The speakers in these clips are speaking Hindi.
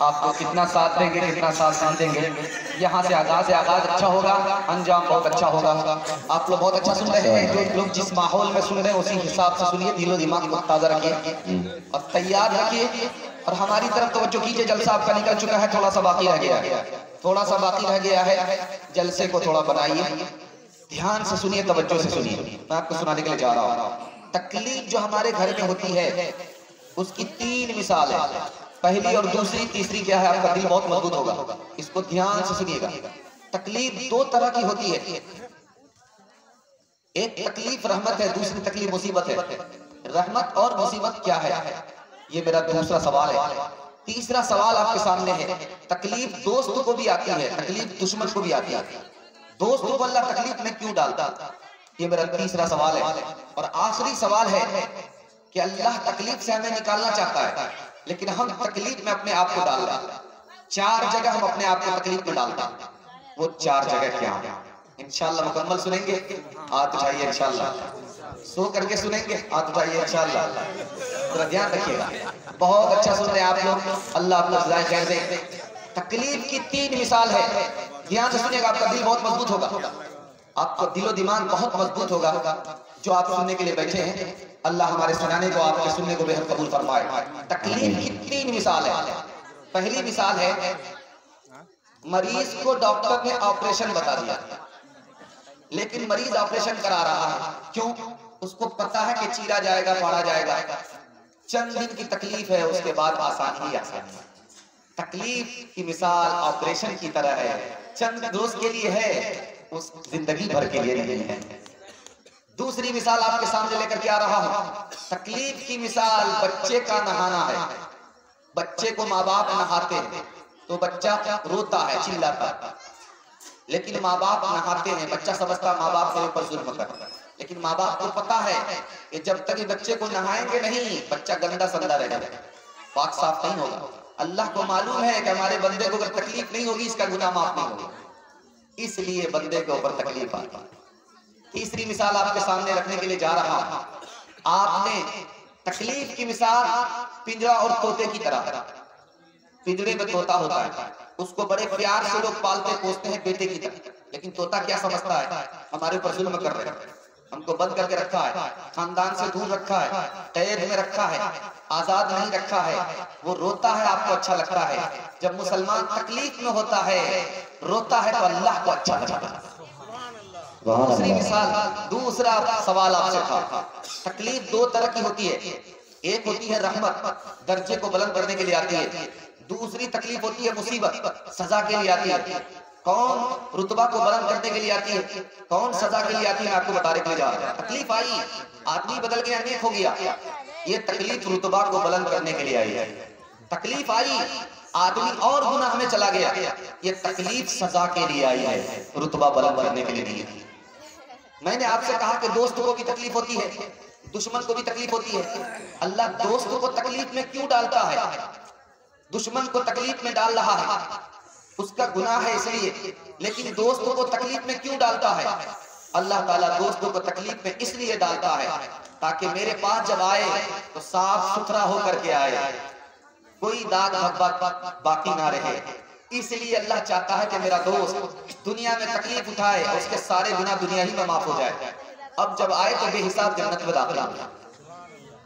आपको कितना साथ देंगे, कितना साथ देंगे। यहाँ से आगाज अच्छा होगा, अंजाम बहुत अच्छा होगा। आप लोग बहुत अच्छा सुन रहे हैं, जो लोग जिस माहौल में सुन रहे हैं उसी हिसाब से सुनिए, दिलो दिमाग को ताज़ा रखिए और तैयार रखिए। और हमारी तरफ तवज्जो कीजिए, जलसा आपका निकल चुका है, थोड़ा सा बाकी रह गया है, थोड़ा सा बाकी रह गया है। जलसे को थोड़ा बनाइए, ध्यान से सुनिए, तवज्जो से सुनिए। मैं आपको सुनाने के लिए जा रहा हूँ। तकलीफ जो हमारे घर में होती है उसकी 3 मिसाल है। पहली और दूसरी, तीसरी क्या है? आपका दिल बहुत मजबूत होगा, इसको ध्यान से सुनिएगा। तकलीफ 2 तरह की होती है, एक तकलीफ रहमत है, दूसरी तकलीफ मुसीबत है। रहमत और मुसीबत क्या है, ये मेरा दूसरा सवाल है। तीसरा सवाल आपके सामने है, तकलीफ दोस्त को भी आती है, तकलीफ दुश्मन को भी आती है। दोस्त को अल्लाह तकलीफ में क्यों डालता, ये मेरा तीसरा सवाल है। और आखिरी सवाल है कि अल्लाह तकलीफ से हमें निकालना चाहता है, लेकिन हम तकलीफ में अपने आप को डाल रहे हैं। 4 जगह हम अपने आप को तकलीफ में डालते हैं, वो 4 जगह क्या है इंशाअल्लाह मुकम्मल सुनेंगे। हाथ उठाइए, इंशाअल्लाह सो करके सुनेंगे, हाथ उठाइए इंशाअल्लाह। थोड़ा ध्यान रखिएगा, बहुत अच्छा सुन रहे हैं आप लोग, अल्लाह आपको सजाए खैर दे। तकलीफ की 3 मिसाल है, ध्यान से सुनिएगा। आपका दिल बहुत मजबूत होगा, आपका दिलो दिमाग बहुत मजबूत होगा। जो आप सुनने के लिए बैठे हैं, अल्लाह हमारे सुनाने को, आपके सुनने को बेहद कबूल फरमाए। तकलीफ की 3 मिसाल है। पहली मिसाल है, मरीज को डॉक्टर ने ऑपरेशन बता दिया, लेकिन मरीज ऑपरेशन करा रहा है, क्यों? उसको पता है कि चीरा जाएगा, फाड़ा जाएगा, चंद दिन की तकलीफ है, उसके बाद आसानी ही आसानी है। तकलीफ की मिसाल ऑपरेशन की तरह है, चंद रोज के लिए है, उस जिंदगी भर के लिए नहीं है। दूसरी मिसाल आपके सामने लेकर के आ रहा हूं। तकलीफ की मिसाल बच्चे का नहाना है। बच्चे को माँ बाप नहाते हैं तो बच्चा रोता है, चिल्लाता है, लेकिन माँ बाप नहाते हैं, बच्चा समझता माँ बाप के ऊपर जुल्म कर रहा है, लेकिन माँ बाप को पता है कि जब तक बच्चे को नहाएंगे नहीं, बच्चा गंदा संदा रहेगा, पाक साफ नहीं होगा। अल्लाह को मालूम है कि हमारे बंदे को अगर तकलीफ नहीं होगी, इसका गुनाह माफ नहीं होगा, इसलिए बंदे के ऊपर तकलीफ आती है। तीसरी मिसाल आपके सामने रखने के लिए जा रहा हूं। आपने तकलीफ की मिसाल पिंजरा और तोते की तरह, पिंजरे में तोता होता है, उसको बड़े प्यार से लोग पालते पोसते हैं बेटे की तरह, लेकिन तोता क्या समझता है, हमारे ऊपर जुल्म कर रहे हैं, हमको बंद करके रखा है, खानदान से दूर रखा है, कैद में रखा है, आजाद नहीं रखा है। वो रोता है, आपको अच्छा लगता है। जब मुसलमान तकलीफ में होता है, रोता है, तो अल्लाह को अच्छा लगता है। दूसरी मिसाल, दूसरा सवाल आपसे था। तकलीफ 2 तरह की होती है, एक होती है रहमत, दर्जे को बुलंद करने के लिए आती है। दूसरी तकलीफ होती है मुसीबत, सजा के लिए आती है। कौन रुतबा को बुलंद करने के लिए आती है, कौन सजा के लिए आती है, आपको बताने के लिए जा रहा है। तकलीफ आई, आदमी बदल गया, नेक हो गया, ये तकलीफ रुतबा को बुलंद करने के लिए आई है। तकलीफ आई, आदमी और गुनाह में चला गया, ये तकलीफ सजा के लिए आई है, रुतबा बुलंद करने के लिए नहीं है। मैंने आपसे कहा कि दोस्त को भी तकलीफ होती है, दुश्मन को भी तकलीफ होती है। अल्लाह दोस्त को तकलीफ में क्यों डालता है, दुश्मन को तकलीफ में डाल रहा है, उसका गुनाह है इसलिए, लेकिन दोस्तों को तकलीफ में क्यों डालता है? अल्लाह ताला दोस्तों को तकलीफ में इसलिए डालता है ताकि मेरे पास जब आए तो साफ सुथरा होकर के आए, कोई दाग धब्बा बाकी ना रहे। इसलिए अल्लाह चाहता है कि मेरा दोस्त दुनिया में तकलीफ उठाए, उसके सारे गुनाह दुनिया ही में माफ हो जाए, अब जब आए तो बेहिसाब जन्नत में दाखिल हो।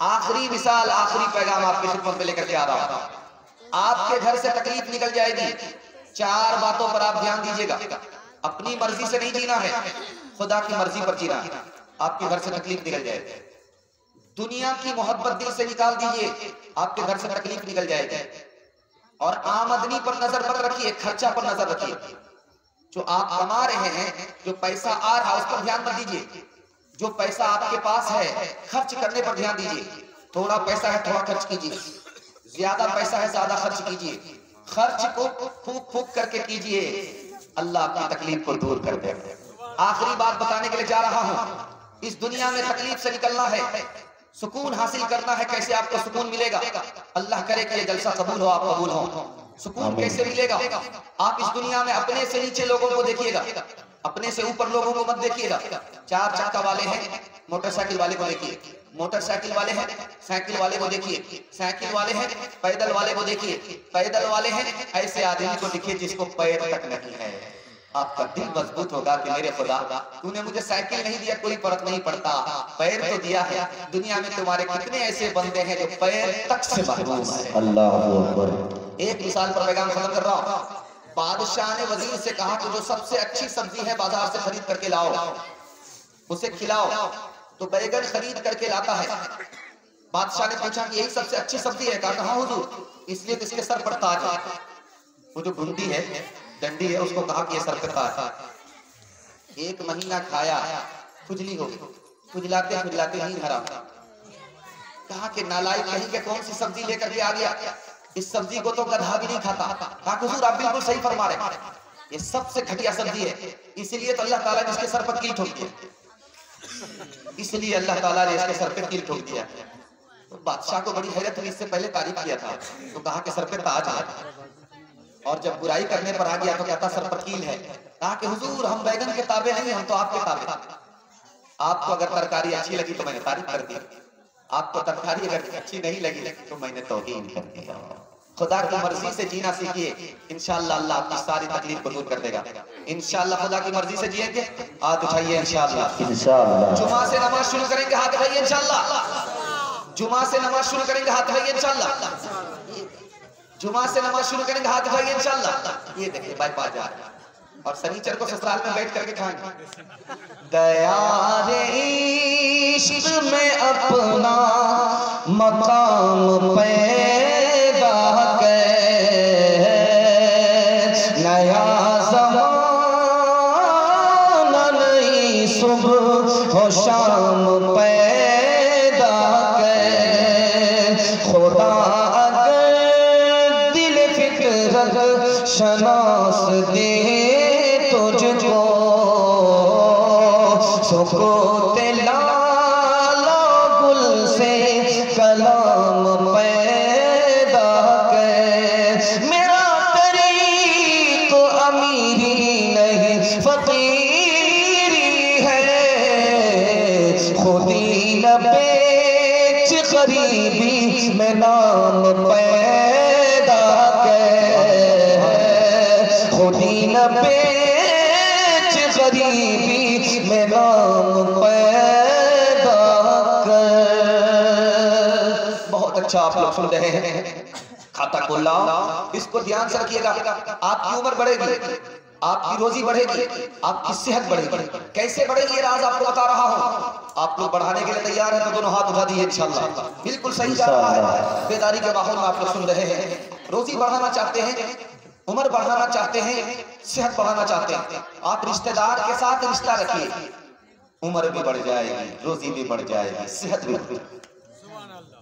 आखिरी मिसाल, आखिरी पैगाम आपके खिदमत में लेकर के आ रहा हूं। आपके घर से तकलीफ निकल जाएगी, 4 बातों पर आप ध्यान दीजिएगा। अपनी मर्जी से नहीं जीना है, खुदा की मर्जी पर जीना है। आपके घर से तकलीफ निकल जाएगी, दुनिया की मोहब्बत दिल से निकाल दीजिए, आपके घर से तकलीफ निकल जाएगी। और आमदनी पर नजर मत रखिए, खर्चा पर नजर रखिए। जो आप कमा रहे हैं, जो पैसा आ रहा है उस पर ध्यान मत दीजिए, जो पैसा आपके पास है खर्च करने पर ध्यान दीजिए। थोड़ा पैसा है थोड़ा खर्च कीजिए, ज्यादा पैसा है ज्यादा खर्च कीजिए। खर्च को फूक फूक करके कीजिए, अल्लाह आपकी तकलीफ को दूर कर दे। आखिरी बात बताने के लिए जा रहा हूं। इस दुनिया में तकलीफ से निकलना है, सुकून हासिल करना है। कैसे आपको सुकून मिलेगा? अल्लाह करे कि ये जलसा कबूल हो, आप कबूल हो। सुकून कैसे मिलेगा? आप इस दुनिया में अपने से नीचे लोगों को देखिएगा, अपने से ऊपर लोगों को मत देखिएगा। 4 चक्का वाले हैं, मोटरसाइकिल वाले को देखिए, मोटरसाइकिल वाले हैं, साइकिल वाले को देखिए, साइकिल वाले हैं, पैदल वाले को देखिए, पैदल वाले हैं। ऐसे आदमी को देखिए जिसको पैर तक नहीं है। आपका दिल मजबूत होगा कि मेरे खुदा तूने मुझे साइकिल नहीं दिया, कोई फर्क नहीं पड़ता, पैर तो दिया है। दुनिया में तुम्हारे कितने ऐसे बंदे हैं जो पैर तक से महरूम है। अल्लाह अकबर। एक मिसाल पर पैगाम खत्म कर रहा हूँ। बादशाह ने वजीर से कहा कि जो सबसे अच्छी सब्जी है बाजार से खरीद करके लाओ, उसे खिलाओ। तो बैगन खरीद करके लाता है। बादशाह ने पूछा कि यही सबसे अच्छी सब्जी है? कहा हाँ हुजूर, इसलिए तो इसके सर पर ताज है। वो जो घुंडी है, डंडी है, उसको कहा कि ये सर पर ताज है। 1 महीना खाया, खुजली हो गई, खुजलाते खुजलाते नींद हराम। कहा कि नालायक कहीं के कौन सी सब्जी लेकर के आ गया, इस सब्जी को तो गधा भी नहीं खाता। कहा हुजूर आप बिल्कुल सही फरमा रहे हैं, ये सबसे घटिया सब्जी है, इसीलिए तो अल्लाह ताला ने इसके सर पर कील ठोक दिया, इसलिए अल्लाह ताला ने इसके सर पे कील ठोक दिया। तो बादशाह को बड़ी हैरत हुई, इससे पहले तारीफ किया था तो कहा कि सर पे ताज है, और जब बुराई करने पर आ गया तो कहता सर पर कील है। कहा कि हुजूर हम बैगन के ताबे नहीं, हम तो आपके ताबे। आपको अगर तरकारी अच्छी लगी तो मैंने तारीफ कर दी, आपको तरकारी अगर अच्छी नहीं लगी तो मैंने तौहीन कर दिया। खुदा की मर्जी से जीना सीखिए, इंशाअल्लाह अल्लाह आपकी सारी तकलीफ को दूर कर देगा। इंशाअल्लाह खुदा की मर्जी से जिएंगे। हाथ उठाइए इंशाअल्लाह। इंशाअल्लाह जुमा से नमाज शुरू करेंगे, हाथ उठाइए इंशाअल्लाह। जुमा से नमाज शुरू करेंगे, हाथ उठाइए इंशाअल्लाह। जुमा से नमाज शुरू करेंगे, हाथ उठाइए इंशाअल्लाह। ये देखिए बाईपास जा रहा है, और शनिचर को ससुराल में बैठ करके खाएंगे। दया रे इश्क में अपना मकाम पैदा कर, नया ज़माना नई सुबह हो शाम पैदा कर। खुदा अगर दिल फिक्र शनास दे तुझको, सुकूते लाला गुल से कलाम पैदा कर। मेरा तरीक़ अमीरी नहीं फकीरी है, खुदी न बेच गरीबी में नाम पैदा कर। खुदी न बेच गरीबी में नाम पैदा कर। बहुत अच्छा आप लोग सुन रहे हैं। खाता खोल लाओ, इसको ध्यान से रखिएगा। आपकी उम्र बढ़ेगी, आपकी रोजी बढ़ेगी, आपकी सेहत बढ़ेगी। कैसे बढ़ेगी ये राज आपको बता रहा हूँ। आप लोग बढ़ाने के लिए तैयार हैं तो दोनों हाथ उठा दीजिए इंशाअल्लाह। बिल्कुल सही जा रहा है, बेदारी के माहौल में आप लोग सुन रहे हैं। रोजी बढ़ाना चाहते हैं, उम्र बढ़ाना चाहते हैं, सेहत बढ़ाना चाहते हैं, आप रिश्तेदार के साथ रिश्ता रखिए, उम्र भी बढ़ जाएगी, रोजी भी बढ़ जाएगी, सेहत भी।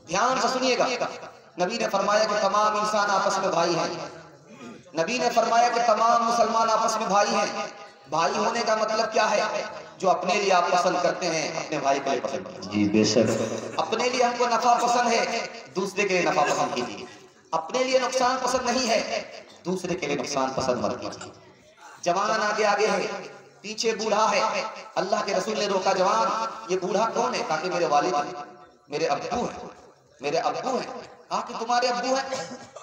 ध्यान से सुनिएगा। नबी ने फरमाया कि तमाम इंसान आपस में भाई हैं। नबी ने फरमाया कि तमाम मुसलमान आपस में भाई हैं। भाई होने का मतलब क्या है? जो अपने लिए आप पसंद करते हैं अपने भाई के लिए पसंद कीजिए। जी बेशक। अपने लिए हमको नफा पसंद है, दूसरे के लिए नफा पसंद कीजिए। अपने लिए नुकसान पसंद नहीं है, दूसरे के लिए नुकसान पसंद मत कीजिए। जवान आगे आगे है, पीछे बूढ़ा है। अल्लाह के रसूल ने रोका, जवान ये बूढ़ा कौन है? ताकि मेरे वालिद हैं, मेरे अब्बू हैं, मेरे अब्बू हैं। कहा कि तुम्हारे अब्बू हैं,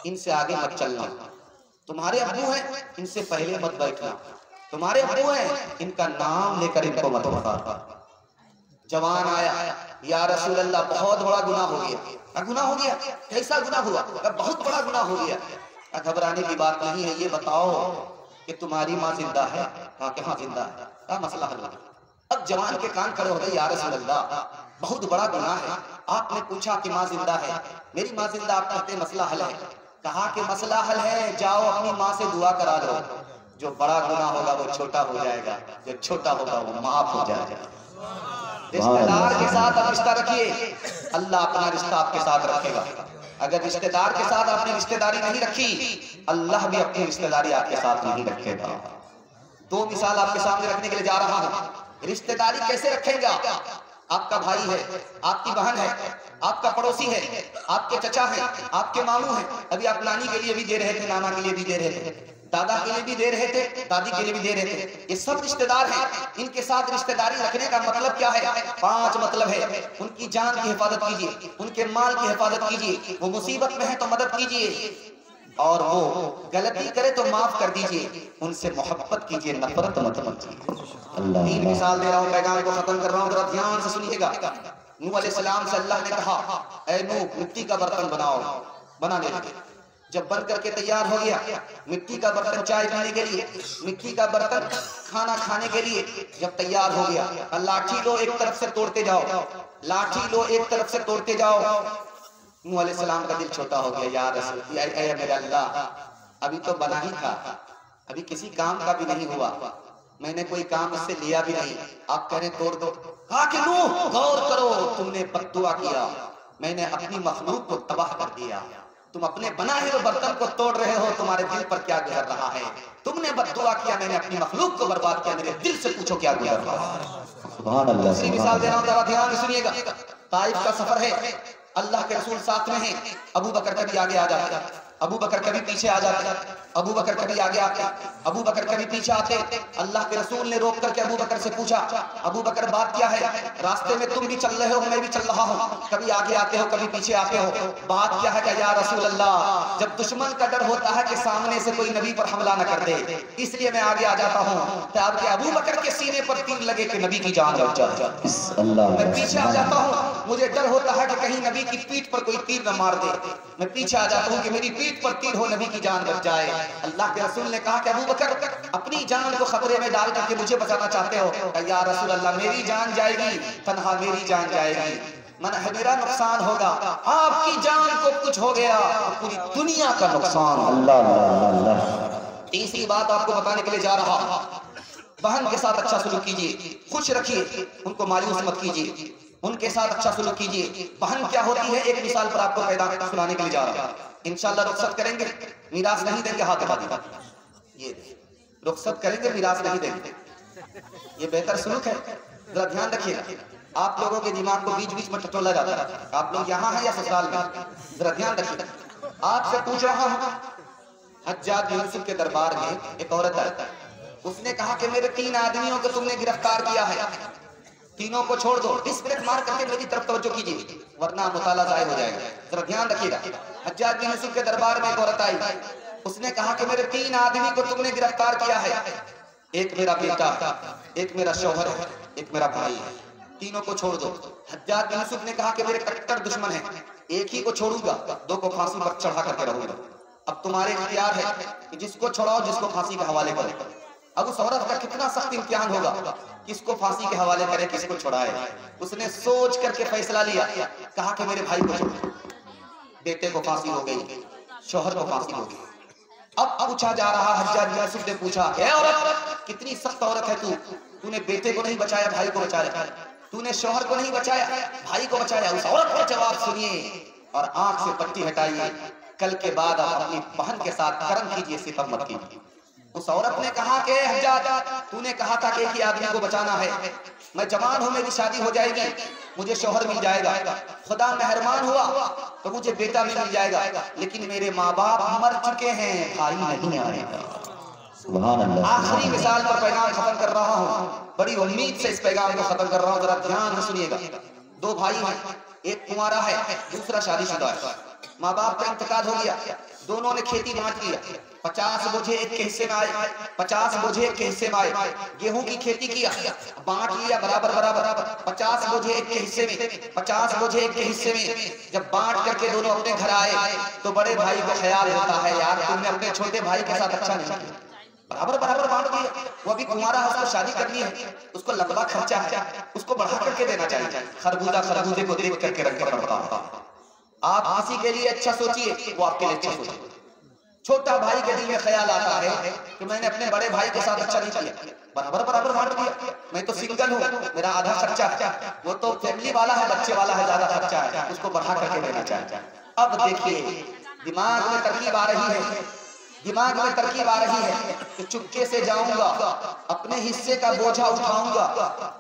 इनसे आगे मत चलना। तुम्हारे अब्बू हैं, इनसे पहले मत बैठना। तुम्हारे अब्बू हैं, इनका नाम लेकर इनको मत पुकारो। जवान आया, या रसूल अल्लाह बहुत बड़ा गुनाह हो गया। गुनाह हो गया? कैसा गुनाह हुआ? बहुत बड़ा गुनाह हो गया। घबराने की बात नहीं है, ये बताओ कि तुम्हारी माँ जिंदा है? कहा कि हाँ जिंदा है। क्या मसला हल हो? अब जवान के कान खड़े हो गए, या रसूल अल्लाह बहुत बड़ा गुनाह है। आपने पूछा कि माँ जिंदा है, मेरी माँ जिंदा, आप कहते मसला हल है। कहा कि मसला हल है, जाओ अपनी माँ से दुआ करा लो, जो बड़ा गुनाह होगा वो छोटा हो जाएगा, जो छोटा होगा वो माफ हो जाएगा। रिश्तेदार के साथ आप रिश्ता रखिए, अल्लाह अपना रिश्ता आपके साथ रखेगा। अगर रिश्तेदार के साथ आपने रिश्तेदारी नहीं रखी, अल्लाह भी अपनी रिश्तेदारी आपके साथ नहीं रखेगा। दो मिसाल आपके सामने रखने के लिए जा रहा हूं। रिश्तेदारी कैसे रखेंगे? आपका भाई है, आपकी बहन है, आपका पड़ोसी है, आपके चचा है, आपके मामू है। अभी आप नानी के लिए भी दे रहे थे, नाना के लिए भी दे रहे थे, दादा के लिए भी दे रहे थे, दादी के लिए भी दे रहे थे। ये सब रिश्तेदार हैं। इनके साथ रिश्तेदारी रखने का मतलब क्या है? 5 मतलब है। उनकी जान की हिफाजत कीजिए, उनके माल की हिफाजत कीजिए। वो मुसीबत में है तो मदद कीजिए, और वो गलती करे तो माफ कर दीजिए। उनसे मोहब्बत कीजिए, नफरत मत कीजिए। तीन मिसाल दे रहा हूँ, पैगाम को खत्म कर रहा हूँ, जरा ध्यान से सुनिएगा। नूह अलैहिस्सलाम से अल्लाह ने कहा, ऐ नूह मिट्टी का बर्तन बनाओ। बनाने लगे। जब बन करके तैयार हो गया, मिट्टी का बर्तन चाय पीने के लिए, मिट्टी का बर्तन खाना खाने के लिए जब तैयार हो गया, लाठी लो एक तरफ से तोड़ते जाओ, लाठी लो एक तरफ से तोड़ते जाओ। नूह अलैहिस्सलाम का दिल छोटा हो गया, यार मेरे अल्लाह, अभी तो बना ही था, अभी किसी काम का भी नहीं हुआ, मैंने कोई काम इससे लिया भी नहीं, आप कह रहे तोड़ दो। कहा कि नूह गौर करो, तुमने बद्दुआ किया, मैंने अपनी मखलूक को तबाह कर दिया। तुम अपने बनाए हुए बर्तन को तोड़ रहे हो, तुम्हारे दिल पर क्या गुजर रहा है? तुमने बद्दुआ किया, मैंने अपनी मखलूक को बर्बाद किया, मेरे दिल से पूछो क्या गुजर रहा है। सुभान अल्लाह। दूसरी मिसाल दे रहा हूं, जरा ध्यान से सुनिएगा। ताइफ का सफर है, अल्लाह के रसूल साथ में हैं। अबू बकर कभी आगे आ जाते, अबू बकर कभी पीछे आ जाते, अबू बकर कभी आगे आते, अबू बकर कभी पीछे आते। अल्लाह के रसूल ने रोक करके अबू बकर से पूछा, अबू बकर बात क्या है? रास्ते में तुम भी चल रहे हो, मैं भी चल रहा हूँ, कभी आगे आते हो कभी पीछे आते हो, बात क्या है? क्या या रसूल अल्लाह, जब दुश्मन का डर होता है कि सामने से कोई नबी पर हमला न कर दे, इसलिए मैं आगे आ जाता हूँ। तब अबू बकर के सीने पर तीर लगे कि नबी की जान बच जाए, मैं पीछे आ जाता हूँ, मुझे डर होता है कि कहीं नबी की पीठ पर कोई तीर न मार दे, मैं पीछे आ जाता हूँ कि मेरी पीठ पर तीर हो, नबी की जान बच जाए। अल्लाह के रसूल ने कहा कि अबू बकर अपनी जान को खतरे में डाल करके मुझे बचाना चाहते हो? या रसूल अल्लाह, मेरी जान जाएगी, तन्हा मेरी जान जाएगी, मेरा नुकसान होगा, आपकी जान को कुछ हो गया तो पूरी दुनिया का नुकसान। अल्लाह। तीसरी बात आपको बताने के लिए जा रहा, बहन के साथ अच्छा सलूक कीजिए, खुश रखिए, उनको मायूस मत कीजिए, उनके साथ अच्छा सलूक कीजिए। बहन क्या होती है, एक मिसाल पर आपको पैदा सुनाने के लिए जा रहा है। इंशाअल्लाह रुखसत करेंगे, मीरास नहीं देंगे, हाथ उठा दीजिए, ये रुखसत करेंगे, मीरास नहीं देंगे, ये बेहतर सलूक है, जरा ध्यान रखिएगा। आप लोगों के दिमाग को बीच बीच में टटोला जाता है, आप लोग यहाँ हैं या ससुराल में, जरा ध्यान रखिए। आपसे पूछ रहा हूँ, हज्जाज बिन यूसुफ के दरबार में एक औरत आई, उसने कहा कि मेरे 3 आदमियों को तुमने गिरफ्तार किया है, तीनों को छोड़ दो। इस ब्रेक मार करके मेरी तरफ तवज्जो कीजिए, वरना मुताला ज़ाय हो जाएगा, जरा ध्यान रखिएगा। हज्जाज बिन यूसुफ के दरबार में एक औरत आई, उसने कहा कि मेरे 3 आदमी को तुमने गिरफ्तार किया है, एक मेरा बेटा, एक मेरा शौहर है, एक मेरा भाई है, तीनों को छोड़ दो। हज्जाज बिन यूसुफ ने कहा कि मेरे कट्टर दुश्मन है, एक ही को छोड़ूंगा, 2 को फांसी पर चढ़ा करके रहूंगा। अब तुम्हारे इख्तियार है कि जिसको छोड़ाओ, जिसको फांसी के हवाले करो। अब उस औरत का कितना सख्त इम्तिहान होगा, किसको फांसी के हवाले करे, किसको छुड़ाए। उसने सोच करके फैसला लिया, कहा कि मेरे भाई को छोड़ो। बेटे को फांसी हो गई, शौहर को फांसी हो गई। अब पूछा जा रहा, हज्जाज बिन यूसुफ ने पूछा, ए औरत, कितनी सख्त औरत है तू, तूने बेटे को नहीं बचाया, भाई को बचाया, तूने शौहर को नहीं बचाया, भाई को बचाया। उस औरत का जवाब सुनिए और आंख से पट्टी हटाइए, कल के बाद आप अपनी बहन के साथ कर्म कीजिए, सितम मत कीजिए। उस औरत ने कहा कि हज्जाज, तूने कहा था कि एक ही आदमी को बचाना है, मैं जवान हूं, मेरी शादी हो जाएगी, मुझे शौहर मिल जाएगा, खुदा मेहरबान हुआ तो मुझे बेटा भी मिल जाएगा, लेकिन मेरे माँ बाप मर चुके हैं, भाई नहीं आएगा। सुभान अल्लाह। आखिरी मिसाल पर पैगाम खत्म कर रहा हूँ, बड़ी उम्मीद से इस पैगाम को खत्म कर रहा हूँ, जरा ध्यान से सुनिएगा। 2 भाई हैं, एक कुंवारा है, दूसरा शादीशुदा है। माँ बाप का इंतकाल हो गया, दोनों ने खेती बांट लिया, 50 बोझे एक के हिस्से में आए, 50 बोझे एक के हिस्से में आए। गेहूं की खेती किया, बांट लिया बराबर बराबर, 50 बोझे एक के हिस्से में, 50 बोझे एक के हिस्से में। जब बांट करके दोनों अपने घर आए तो बड़े भाई को ख्याल होता है, यार तुमने अपने छोटे भाई के साथ अच्छा नहीं किया, बराबर बराबर बांट दिया। वो अभी कुंवारा है, उसको शादी करनी है, उसको लंबा खर्चा है, उसको बढ़ा करके देना चाहिए। खरबूजा खरबूजे को देख करके रखना पड़ता। आप किसी के लिए अच्छा सोचिए, वो आपके लिए अच्छा सोचिए। छोटा भाई के दिल में ख्याल आता है कि मैंने अपने बड़े भाई के साथ अच्छा नहीं किया, बराबर बराबर बांट दिया। मैं तो सिंगल हूँ, मेरा आधा खर्चा है, वो तो फैमिली वाला है, बच्चे वाला है, ज्यादा खर्चा है, उसको बढ़ा करके देना चाहिए। अब देखिए दिमाग में तरकीब आ रही है, दिमाग में तरकीब आ रही है कि चुपके से जाऊंगा, अपने हिस्से का बोझा उठाऊंगा,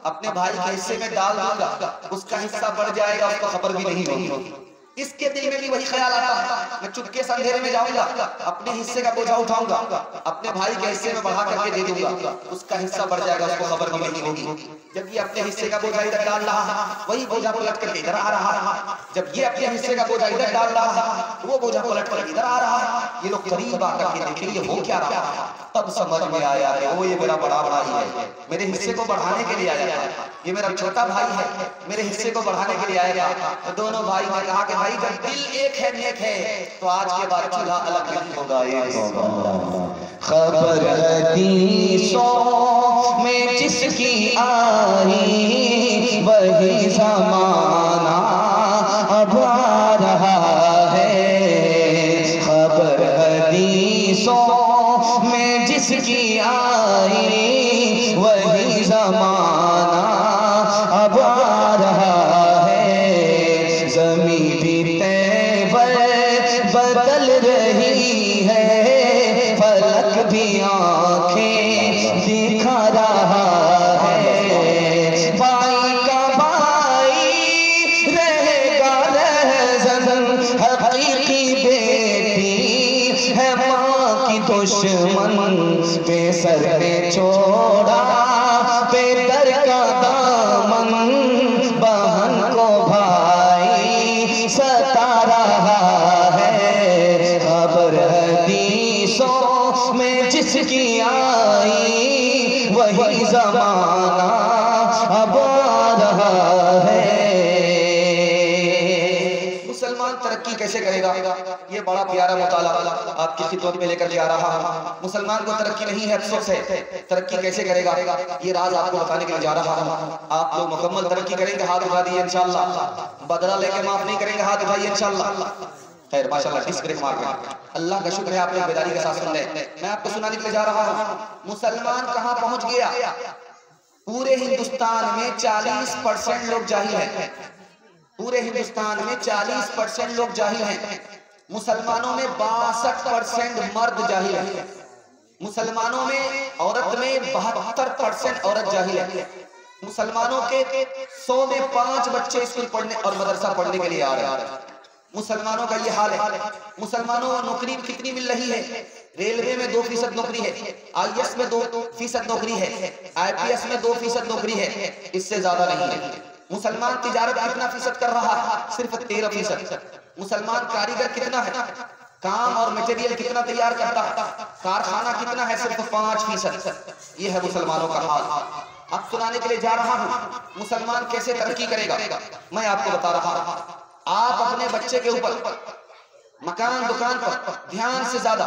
अपने भाई के हिस्से में डाल दूंगा, उसका हिस्सा बढ़ जाएगा, उसको खबर भी नहीं होगी। इसके दिल में भी वही ख्याल आता है, मैं चुपके से अंधेरे में जाऊंगा, अपने हिस्से का बोझा उठाऊंगा, अपने भाई के हिस्से में बढ़ा करके दे दूंगा, उसका हिस्सा बढ़ जाएगा, उसको खबर भी नहीं होगी। जब ये अपने हिस्से का बोझा इधर डाल रहा है, वही बोझा पलट करके इधर आ रहा है। जब ये अपने हिस्से का बोझा इधर डाल रहा है, वो बोझा पलट कर इधर आ रहा है। ये लोग करीब आकर के देखेंगे हो क्या रहा है, तब समझ में आया है वो ये मेरा बड़ा भाई है, मेरे हिस्से को बढ़ाने के लिए आया है, ये मेरा छोटा भाई है, मेरे हिस्से को बढ़ाने के लिए आएगा। तो दोनों भाई ने कहा कि भाई जब दिल एक है, नेक है, तो आज के बाद चूल्हा अलग नहीं होगा, एक होगा। खबर हदीसों में जिसकी आई, वही ज़माना अब आ रहा है। खबर हदीसों में जिसकी आई, वही ज़माना अब आ रहा है। ज़मीं भी तैबर बदल रही है, फलक भी आंखें दिखा रहा है। भाई का भाई रहेगा रहज़न, हकीकी बेटी है माँ की दुश्मन। बेसर ने छोड़ा बेदर का दामन, बहन को भाई सता रहा है। खबर हदीसों में जिसकी आई, वही ज़माना अब आ रहा है। मुसलमान तरक्की कैसे करेगा, ये बड़ा प्यारा मुताला आपकी खिदमत में लेकर के आ रहा हूं। मुसलमान को तरक्की नहीं है, अफसोस है। तरक्की कैसे करेगा, ये राज आपको बताने के लिए जा रहा हूं। आप लोग मुकम्मल तरक्की करेंगे, हाथ उठा दिए इंशाअल्लाह। बदला लेके माफ नहीं करेंगे, हाथ उठाइए इंशाअल्लाह। खैर माशाअल्लाह, किस ब्रेक मार रहे, अल्लाह का शुक्र है आपने बेदारी के साथ सुन ले। मैं आपको सुनाने के लिए जा रहा हूं, मुसलमान कहां पहुंच गया। पूरे हिंदुस्तान में 40% लोग जाहिल हैं। पूरे हिंदुस्तान में 40% लोग जाहिल हैं। मुसलमानों में 62% मर्द जाहिल है। मुसलमानों में औरत में 72% औरत जाहिल है। मुसलमानों के 100 में 5 बच्चे स्कूल पढ़ने और मदरसा पढ़ने के लिए आ रहे हैं। मुसलमानों का ये हाल है। मुसलमानों को नौकरी कितनी मिल रही है, रेलवे में 2% नौकरी है, IAS में 2% नौकरी है, IPS में 2% नौकरी है, इससे ज्यादा नहीं है। मुसलमान तिजारत कितना फीसद कर रहा है, सिर्फ 13%। मुसलमान कारीगर कितना है, काम और मटेरियल कितना तैयार करता है, कारखाना कितना है, सिर्फ 5%। ये है मुसलमानों का हाल। अब सुनाने के लिए जा रहा हूँ मुसलमान कैसे तरक्की करेगा। मैं आपको बता रहा हूँ, आप अपने बच्चे के ऊपर मकान दुकान पर ध्यान से ज्यादा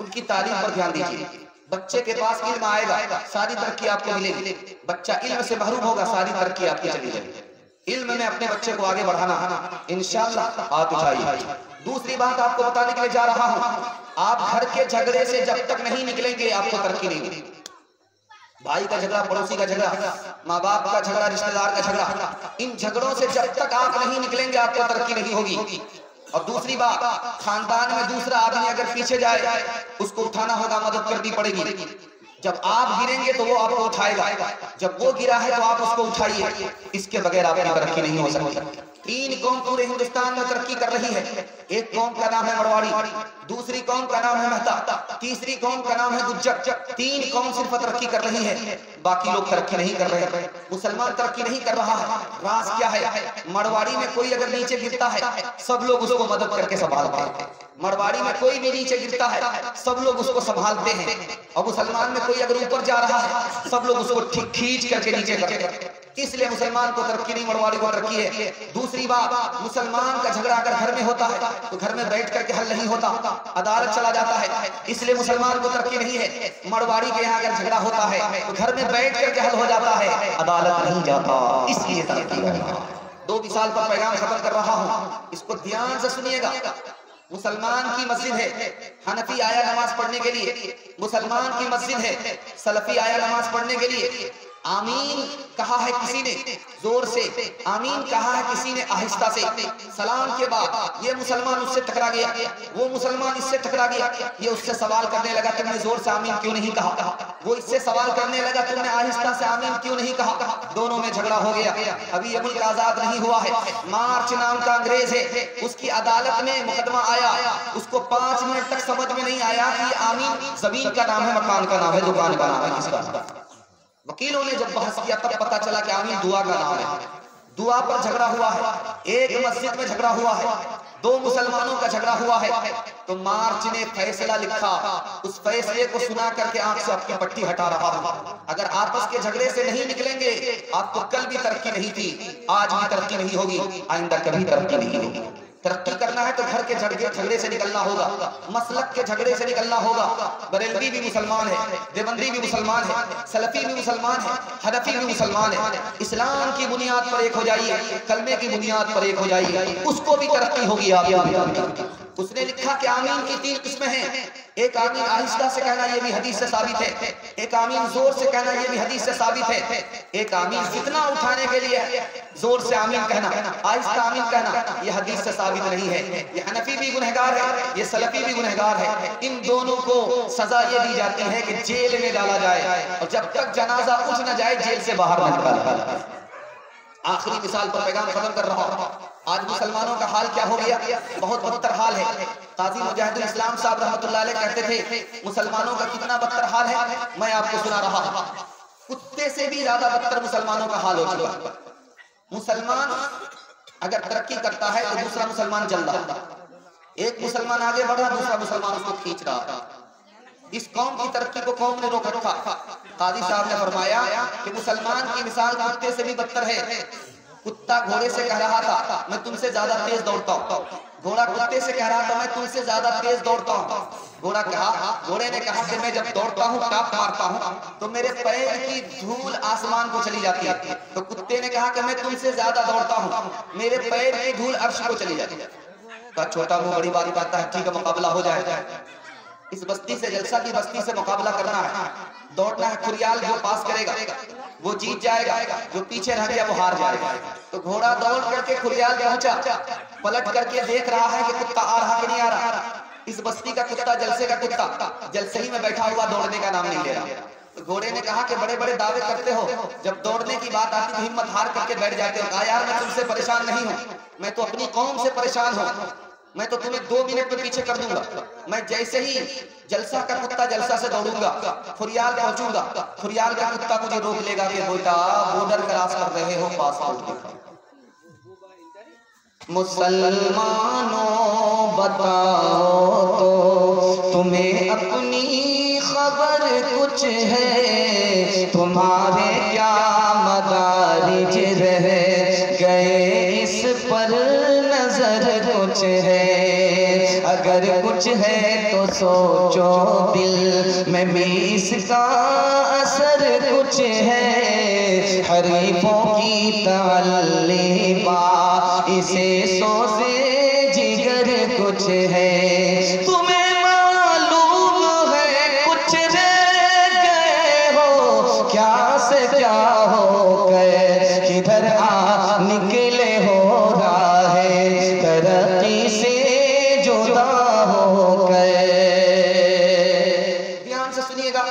उनकी तालीम पर ध्यान दीजिए। बच्चे के पास इल्म आएगा, सारी तरक्की आपको मिलेगी। बच्चा इल्म से महरूम होगा, सारी तरक्की आपकी चली जाएगी। इल्म में अपने बच्चे को आगे बढ़ाना इंशाअल्लाह, हाथ उठाइए। दूसरी बात आपको बताने के लिए जा रहा हूं, आप घर के झगड़े से जब तक नहीं निकलेंगे आपको तरक्की नहीं होगी। भाई का झगड़ा, पड़ोसी का झगड़ा, माँ बाप का झगड़ा, रिश्तेदार का झगड़ा, इन झगड़ों से जब तक आप नहीं निकलेंगे आपको तरक्की नहीं होगी। और दूसरी बात, खानदान में दूसरा आदमी अगर पीछे जाए उसको उठाना होगा, मदद करनी पड़ेगी। जब आप गिरेंगे तो वो आपको उठाएगा, जब वो गिरा है तो आप उसको उठाइए, इसके बगैर आपकी तरक्की नहीं हो सकती। 3 कौम पूरे हिंदुस्तान में तरक्की कर रही है। एक कौम का नाम है मरवाड़ी, दूसरी कौम का नाम है मेहता, तीसरी कौम का नाम है गुज्जर। 3 कौम सिर्फ तरक्की कर रही है, बाकी लोग तरक्की नहीं कर रहे। मुसलमान तरक्की नहीं कर रहा है। राज क्या है, मरवाड़ी में कोई अगर नीचे गिरता है सब लोग उसको मदद करके संभालते हैं। मरवाड़ी में कोई भी नीचे गिरता है सब लोग उसको संभालते हैं। और मुसलमान में कोई अगर ऊपर जा रहा है सब लोग उसको खींच करके नीचे करते हैं। इसलिए मुसलमान को तरक्की नहीं, मरवाड़ी को तरक्की है। दूसरी बात, मुसलमान का झगड़ा अगर घर में होता है तो घर में बैठ करके हल नहीं होता, अदालत चला जाता है, इसलिए मुसलमान को तरक्की नहीं है। मरवाड़ी के यहाँ अगर झगड़ा होता है तो घर में बैठ करके हल हो जाता है, अदालत नहीं जाता, इसलिए तरक्की है। 2 मिसाल पर पैगाम खत्म कर रहा हूँ, इसको ध्यान से सुनिएगा। मुसलमान की मस्जिद है, हनफी आया नमाज पढ़ने के लिए। मुसलमान की मस्जिद है, सलफी आया नमाज पढ़ने के लिए। आमीन कहा है किसी ने जोर से, आमीन कहा है किसी ने आहिस्ता से। सलाम के बाद ये मुसलमान उससे टकरा गया, वो मुसलमान इससे टकरा गया। ये उससे सवाल करने लगा तुमने जोर से आमीन क्यों नहीं कहा, वो इससे सवाल करने लगा तुमने आहिस्ता से आमीन क्यों नहीं कहा। दोनों में झगड़ा हो गया। अभी ये मुल्क आजाद नहीं हुआ है। मार्च नाम का अंग्रेज है, उसकी अदालत में मुकदमा आया, उसको 5 मिनट तक समझ में नहीं आया कि आमीन जमीन का नाम है, मकान का नाम है, दुकान का नाम है, किसका। वकीलों ने जब बहस किया तब पता चला कि आमीन दुआ का नाम है। दुआ पर झगड़ा हुआ है, एक मस्जिद में झगड़ा हुआ है, 2 मुसलमानों का झगड़ा हुआ है। तो मार्च ने फैसला लिखा, उस फैसले को सुना करके आंख से आपकी पट्टी हटा रहा हूं। अगर आपस के झगड़े से नहीं निकलेंगे, आपको कल भी तरक्की नहीं थी, आज भी तरक्की नहीं होगी, आइंदा कभी तरक्की नहीं होगी। तरक्की करना है तो घर के झगड़े से निकलना होगा, मसलक के झगड़े से निकलना होगा। बरेलवी भी मुसलमान है, देवबंदी भी मुसलमान है, सलफी भी मुसलमान है, हनफी भी मुसलमान है। इस्लाम की बुनियाद पर एक हो जाइए, कलमे की बुनियाद पर एक हो जाइए, उसको भी तरक्की होगी। उसने लिखा कि आमीन की 3 किस्में हैं। एक आमीन आहिस्ता से कहना, ये भी हदीस से साबित है। एक आमीन जोर से कहना, ये भी हदीस से साबित है। एक आमीन फितना उठाने के लिए जोर से आमीन कहना, आहिस्ता आमीन कहना, ये हदीस से साबित नहीं है। ये हनफी भी गुनहगार है, ये सलफी भी गुनहगार है। इन दोनों को सजा ये दी जाती है कि जेल में डाला जाए, और जब तक जनाजा उठ न जाए जेल से बाहर न निकाला। आखिरी मिसाल पर पैगाम खत्म कर रहा हूं। आज मुसलमानों का हाल क्या हो गया, बहुत बदतर हाल है। काजी मुजाहिदुल इस्लाम साहब रहमतुल्लाह अलैह कहते थे मुसलमानों का कितना बदतर हाल है, मैं आपको सुना रहा हूं। कुत्ते से भी ज्यादा बदतर मुसलमानों का हाल हो चुका। मुसलमान अगर तरक्की करता है तो दूसरा मुसलमान जल रहा, एक मुसलमान आगे बढ़ रहा, दूसरा मुसलमान उसको खींच रहा। इस कौम की तरक्की को कौम ने रोक रखा। काजी साहब ने फरमाया कि मुसलमान की मिसाल कुत्ते से भी बदतर है। कुत्ता घोड़े से कह रहा था मैं तुमसे ज्यादा तेज दौड़ता हूँ, घोड़ा कुत्ते से कह रहा था मैं तुमसे ज्यादा तेज दौड़ता हूँ। घोड़े ने कहा कि मैं जब दौड़ता हूँ, टाप मारता हूँ, तो मेरे पैर की धूल आसमान को चली जाती है। तो कुत्ते ने कहा कि मैं तुमसे ज्यादा दौड़ता हूँ, मेरे पैर की धूल अर्श को चली जाती है। तो छोटा मुंह बड़ी बात कहता है, ठीक है मुकाबला हो जाए। इस बस्ती से जलसा की बस्ती से मुकाबला करना है, दौड़ना है। खुरियाल जो पास करेगा वो जीत जाएगा, जो पीछे रह गया वो हार जाएगा। तो घोड़ा दौड़ करके खुरियाल पहुंचा, पलट करके देख रहा है कि कुत्ता आ रहा कि नहीं आ रहा। इस बस्ती का कुत्ता, जलसे का कुत्ता जलसे ही में बैठा हुआ, दौड़ने का नाम नहीं ले रहा। तो घोड़े ने कहा कि बड़े बड़े दावे करते हो, जब दौड़ने की बात आती तो हिम्मत हार करके बैठ जाते हो। कहा यार मैं तुमसे परेशान नहीं हूँ, मैं तो अपनी कौम से परेशान हूँ, मैं तो तुम्हें 2 मिनट में पीछे कर दूंगा। मैं जैसे ही जलसा का कुत्ता जलसा से दौड़ूंगा, खुरियाल पहुंचूंगा, खुरियाल का कुत्ता मुझे रोक लेगा कि बेटा बॉर्डर क्रॉस कर रहे हो, पासपोर्ट दिखाओ। मुसलमानों बताओ तो तुम्हें अपनी खबर कुछ है, तुम्हारे क्या मदारिज रह गए, इस पर नजर कुछ है। अगर कुछ है तो सोचो दिल में भी इसका असर कुछ है। हरीफों की तालीबा इसे सोचे जिगर कुछ है। तुम्हें मालूम है कुछ रह गए हो, क्या से क्या हो गए, किधर आ निकले हो रहा है, तरक्की से जुदा हो गए। ध्यान से सुनिएगा,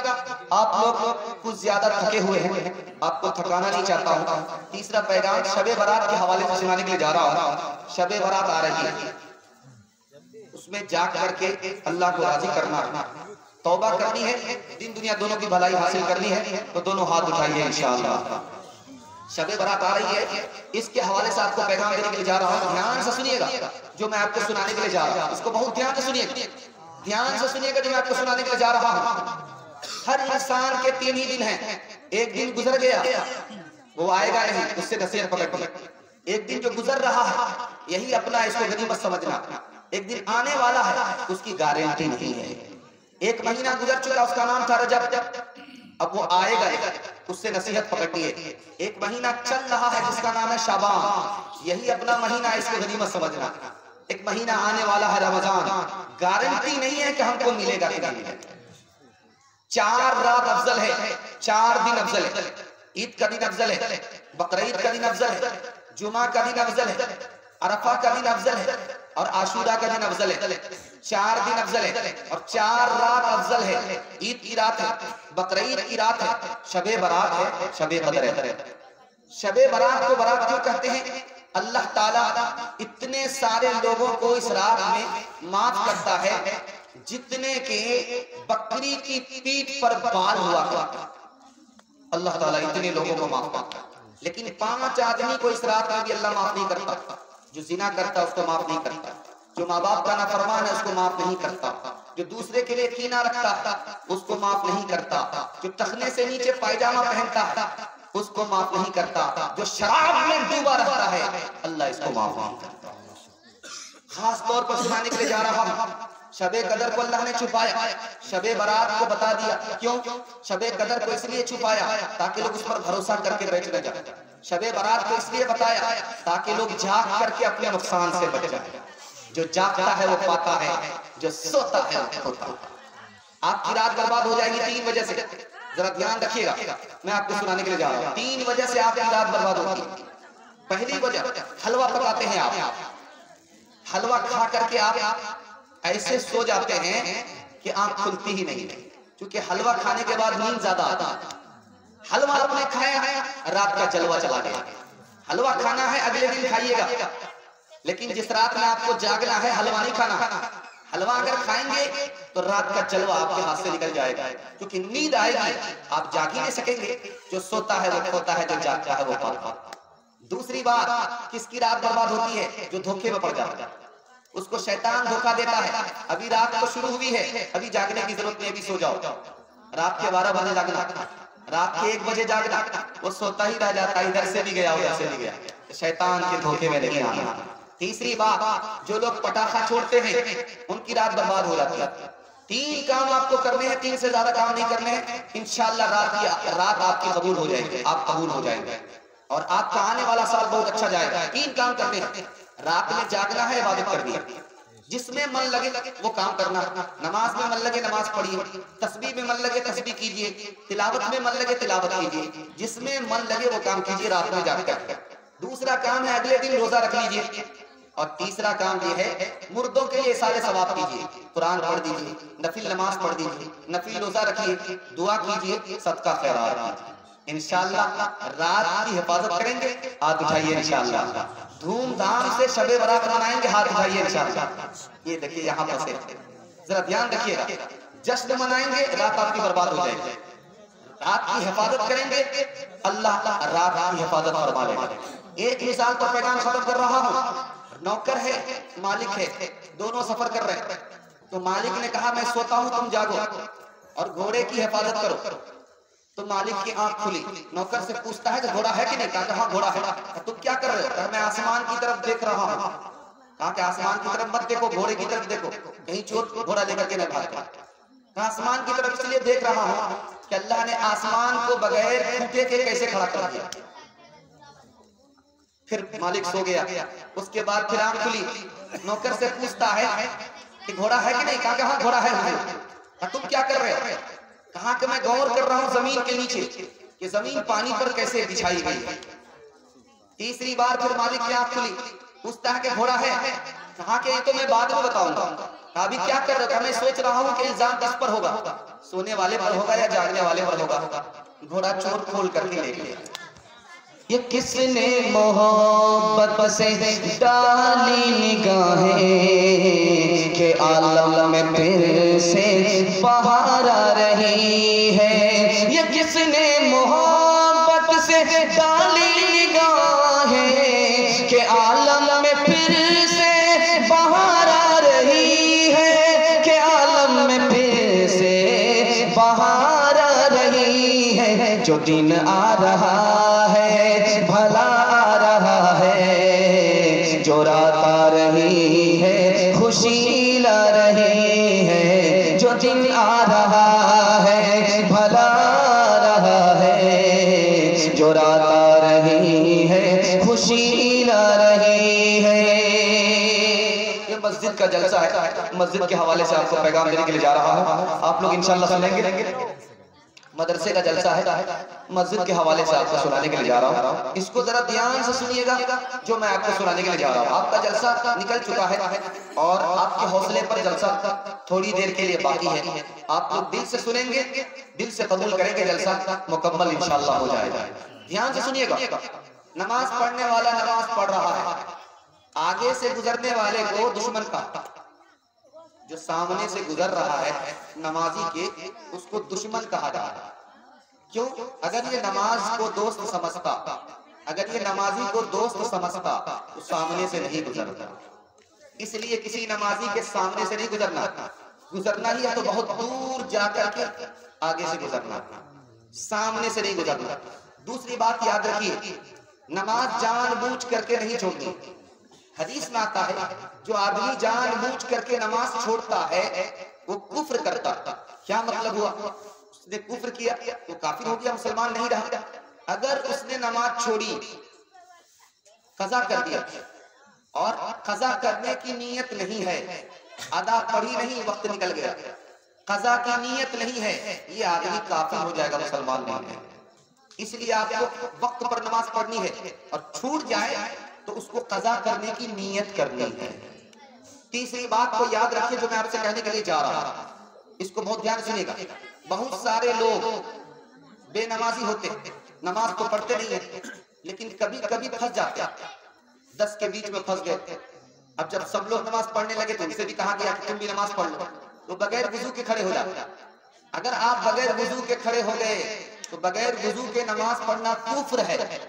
आप लोग कुछ ज्यादा थके हुए हैं, आपको थकाना नहीं चाहता हूँ। तीसरा पैगाम शबे बारात के हवाले से सुनाने के लिए जा रहा हूँ। शबे बारात आ रही है, उसमें जा करके अल्लाह को राजी करना, तौबा करनी है, दिन दुनिया दोनों की भलाई हासिल करनी है, तो दोनों हाथ उठाइए इंशाअल्लाह। शबे बारात आ रही है, इसके हवाले से आपको पैगाम देने के लिए जा रहा हूँ। ध्यान से सुनिएगा जो मैं आपको सुनाने के लिए जा रहा हूँ, इसको बहुत ध्यान से सुनिएगा, ध्यान से सुनिएगा जो मैं आपको सुनाने के लिए जा रहा हूँ। हर इंसान के 3 ही दिन हैं। एक दिन गुजर गया, वो आएगा नहीं, उससे नसीहत पकड़। एक दिन जो गुजर रहा है यही अपना, इसको गनीमत समझना। एक दिन आने वाला है, उसकी गारंटी नहीं है। 1 महीना गुजर चुका, उसका नाम था रजब, अब वो आएगा, उससे नसीहत पकड़िए। 1 महीना चल रहा है जिसका नाम है शाबान, यही अपना महीना, इसको गनीमत समझना। 1 महीना आने वाला है रमजान, गारंटी नहीं है कि हमको मिलेगा कि नहीं। 4 रात अफजल है, 4 दिन अफजल है। ईद का दिन अफजल है, बकरीद का दिन अफजल है, जुमा का दिन अफजल है, अरफा का दिन अफजल है और आशूरा का दिन अफजल है। 4 दिन अफजल है और 4 रात अफजल है। ईद की रात है, बकरीद की रात है, शबे बारात है, शबे कदर है। शबे बारात को बारात क्यों कहते हैं? अल्लाह ताला इतने सारे लोगों को इस रात में माफ करता है जितने के बकरी की पीठ पर बाल हुआ करता। अल्लाह ताला इतने लोगों को माफ करता, लेकिन 5 आदमी को इस रात में भी अल्लाह माफ नहीं करता। जो जिना करता उसको माफ नहीं करता, जो माँ बाप का नाफरमान है उसको माफ नहीं करता, जो दूसरे के लिए कीना रखता उसको माफ नहीं करता, जो टखने से नीचे पायजामा पहनता है उसको माफ नहीं करता, जो शराब में डूबा रहता है अल्लाह इसको माफ नहीं करता। खास तौर पर सुनाने के लिए जा रहा हूं, शबे कदर को अल्लाह ने छुपाया, शबे बारात को बता दिया। क्यों? शबे कदर को इसलिए छुपाया ताकि लोग उस पर भरोसा करके बैठ न जाए। शबे बारात को इसलिए बताया ताकि लोग जाग करके अपने नुकसान से बच जाए। जो जागता है वो पाता है, जो सोता है वो खोता है। आपकी रात बर्बाद हो जाएगी 3 वजह से। जरा ध्यान रखिएगा, मैं आपको सुनाने के लिए जा रहा हूं। 3 वजह से आपकी रात बर्बाद होती है। पहली वजह, हलवा पकाते हैं आप, हलवा खा करके आप ऐसे सो जाते हैं कि आंख खुलती ही नहीं, क्योंकि हलवा खाने के बाद नींद ज्यादा आता है। हलवा आपने खाया है, रात का जलवा चला गया। हलवा खाना है अगले दिन खाइएगा, लेकिन जिस रात में आपको जागना है हलवा नहीं खाना। हलवा अगर खाएंगे तो रात का जलवा आपके हाथ से निकल जाएगा, क्योंकि नींद आएगी, आप जाग ही नहीं सकेंगे। जो सोता है वो खोता है, जो जागता है वो पाता है। दूसरी बात, किसकी रात बर्बाद होती है? जो धोखे में पड़ जाता है, उसको शैतान धोखा देता है। अभी रात तो शुरू हुई है, अभी जागने की जरूरत नहीं, अभी सो जाओ। रात के 12 बजे जागना, रात के 1 बजे जागना, वो सोता ही रह जाता है, इधर से भी गया उधर से भी गया। शैतान के धोखे में नहीं आना। तीसरी बात, जो लोग पटाखा छोड़ते हैं उनकी रात बर्बाद हो जाती है। 3 काम आपको करने हैं, 3 से ज्यादा काम नहीं करने हैं। इंशाअल्लाह रात आपकी कबूल हो जाएगी, आप कबूल हो जाएंगे और आपका आने वाला साल बहुत अच्छा जाएगा। 3 काम करने हैं। रात में जागना है, इबादत करनी है, जिसमें मन लगे वो काम करना। नमाज में मन लगे नमाज पढ़िए, तस्बीह में मन लगे तस्बीह कीजिए, तिलावत में मन लगे तिलावत कीजिए, जिसमें मन लगे वो काम कीजिए रात में जागकर। दूसरा काम है अगले दिन रोजा रख लीजिए। और तीसरा काम ये है, मुर्दों के लिए सारे सवाब कीजिए, कुरान पढ़ दीजिए, नफिल नमाज पढ़ दीजिए, नफिल रोजा रखिए, दुआ कीजिए, सदका खैरात कीजिए। इंशाअल्लाह रात की हिफाजत करेंगे। हाथ उठाइए इंशाअल्लाह। धूमधाम से शबे बारात मनाएंगे, हाथ उठाइए इंशाअल्लाह। ये देखिए यहाँ पर से जरा ध्यान रखिएगा, जश्न मनाएंगे, रात आपकी बर्बाद हो जाएगी। रात की हिफाजत करेंगे, अल्लाह रात की हिफाजत फरमा लेगा। एक मिसाल तो पैगाम खत्म कर रहा हूँ। नौकर है, मालिक है, दोनों सफर कर रहे हैं। तो मालिक ने कहा मैं सोता हूँ, तुम जागो और घोड़े की हिफाजत करो। तो मालिक की आंख खुली, नौकर से पूछता है कि घोड़ा है कि नहीं? कहा हाँ घोड़ा है। तुम क्या कर रहे हो? कहा मैं आसमान की तरफ देख रहा हूँ। कहा कि आसमान की तरफ मत देखो, घोड़े की तरफ देखो, कहीं चोर घोड़ा लेकर के न भाग जाए। कहा आसमान की तरफ इसलिए देख रहा हूँ कि अल्लाह ने आसमान को बगैर खूंटे के कैसे खड़ा कर दिया। फिर मालिक सो गया। उसके बाद फिर आंख खुली, नौकर से पूछता है कि घोड़ा है कि नहीं? कहा हाँ घोड़ा है। तुम क्या कर रहे हो? कहा कि मैं गौर कर रहा हूं जमीन के नीचे कि जमीन पानी पर कैसे बिछाई गई है। तीसरी बार फिर मालिक की आंख खुली, पूछता है कि घोड़ा है। कहा कि ये तो मैं बाद में बताऊंगा। कहा अभी क्या कर रहे हो? मैं सोच रहा हूं कि इल्जाम किस पर होगा, सोने वाले पर होगा या जागने वाले पर होगा। घोड़ा चोर खोल करके ले गया। ये किसने मोहब्बत से डाली निगाहें के आलम में फिर से बहार आ रही है। ये किसने मोहब्बत से डाली निगाहें के आलम में फिर से बहार आ रही है, के आलम में फिर से बहार आ रही है। जो दिन आ रहा है भला आ रहा है, जो रात आ रही है खुशी ला रही है। जो दिन आ रहा है भला आ रहा है, जो रात आ रही है खुशी ला रही है। ये मस्जिद का जलसा है, मस्जिद के हवाले से आपको पैगाम देने के लिए जा रहा हूँ। आप लोग इंशाअल्लाह सुनेंगे। मदरसे का जलसा है, मस्जिद के हवाले से आपको सुनाने के लिए जा रहा हूँ। इसको जरा ध्यान से सुनिएगा जो मैं आपको सुनाने के लिए जा रहा हूँ। आपका जलसा निकल चुका है और आपके हौसले पर जलसा थोड़ी देर के लिए बाकी है। आप लोग दिल से सुनेंगे, दिल से कबूल करेंगे, जलसा मुकम्मल इंशाअल्लाह हो जाएगा। ध्यान से सुनिएगा। नमाज पढ़ने वाला नमाज पढ़ रहा है, आगे से गुजरने वाले को दुश्मन का, जो सामने से गुजर रहा है नमाजी के, उसको दुश्मन कहा जा रहा है। क्यों? अगर ये नमाज को दोस्त समझता, अगर ये नमाजी को दोस्त समझता तो सामने से नहीं गुजरता। इसलिए किसी नमाजी के सामने से नहीं गुजरना, गुजरना ही है तो बहुत दूर जाकर के आगे से गुजरना, सामने से नहीं गुजरना। दूसरी बात याद रखिए, नमाज जानबूझ करके नहीं छोड़नी। हदीस में आता है जो आदमी जानबूझ करके नमाज छोड़ता है वो कुफ्र करता। क्या मतलब हुआ? उसने कुफ्र किया, वो काफिर हो गया, मुसलमान नहीं रहा। अगर उसने नमाज छोड़ी, कज़ा कर दिया और कज़ा करने की नीयत नहीं है, अदा पढ़ी नहीं, वक्त निकल गया, कज़ा की नीयत नहीं है, ये आदमी काफिर हो जाएगा, मुसलमान नहीं है। इसलिए आपको वक्त पर नमाज पढ़नी है और छूट जाए तो उसको कज़ा करने की नीयत करनी है। तीसरी बात को याद रखिए जो मैं आपसे कहने के लिए जा रहा हूं, इसको बहुत ध्यान सुनिएगा। बहुत सारे लोग बेनमाजी होते, नमाज तो पढ़ते नहीं है, लेकिन कभी कभी फंस जाते हैं, 10 के बीच में फंस गए। अब जब सब लोग नमाज पढ़ने लगे तो उनसे भी कहा गया कि तुम भी नमाज पढ़ लो, तो बगैर वुजू के खड़े हो जाते। अगर आप बगैर वुजू के खड़े हो गए तो बगैर वुजू के नमाज पढ़ना कुफ्र है,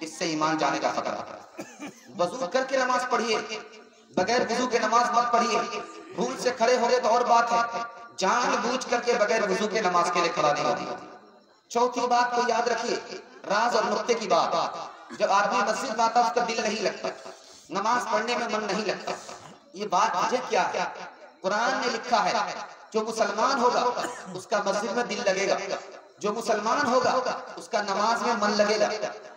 इससे ईमान जाने का खतरा। वजू करके नमाज पढ़िए, बगैर वजू के नमाज मत पढ़िए। भूल से खड़े हो गए तो और बात है, जानबूझ करके बगैर वजू के नमाज के लिए खड़ा नहीं होगी। चौथी बात को याद रखिए, राज और नुक्ते की बात। जब आदमी मस्जिद में आता उसका दिल नहीं लगता, नमाज पढ़ने में मन नहीं लगता। ये बात मुझे क्या है? कुरान ने लिखा है जो मुसलमान होगा उसका मस्जिद में दिल लगेगा, जो मुसलमान होगा उसका नमाज में मन लगेगा।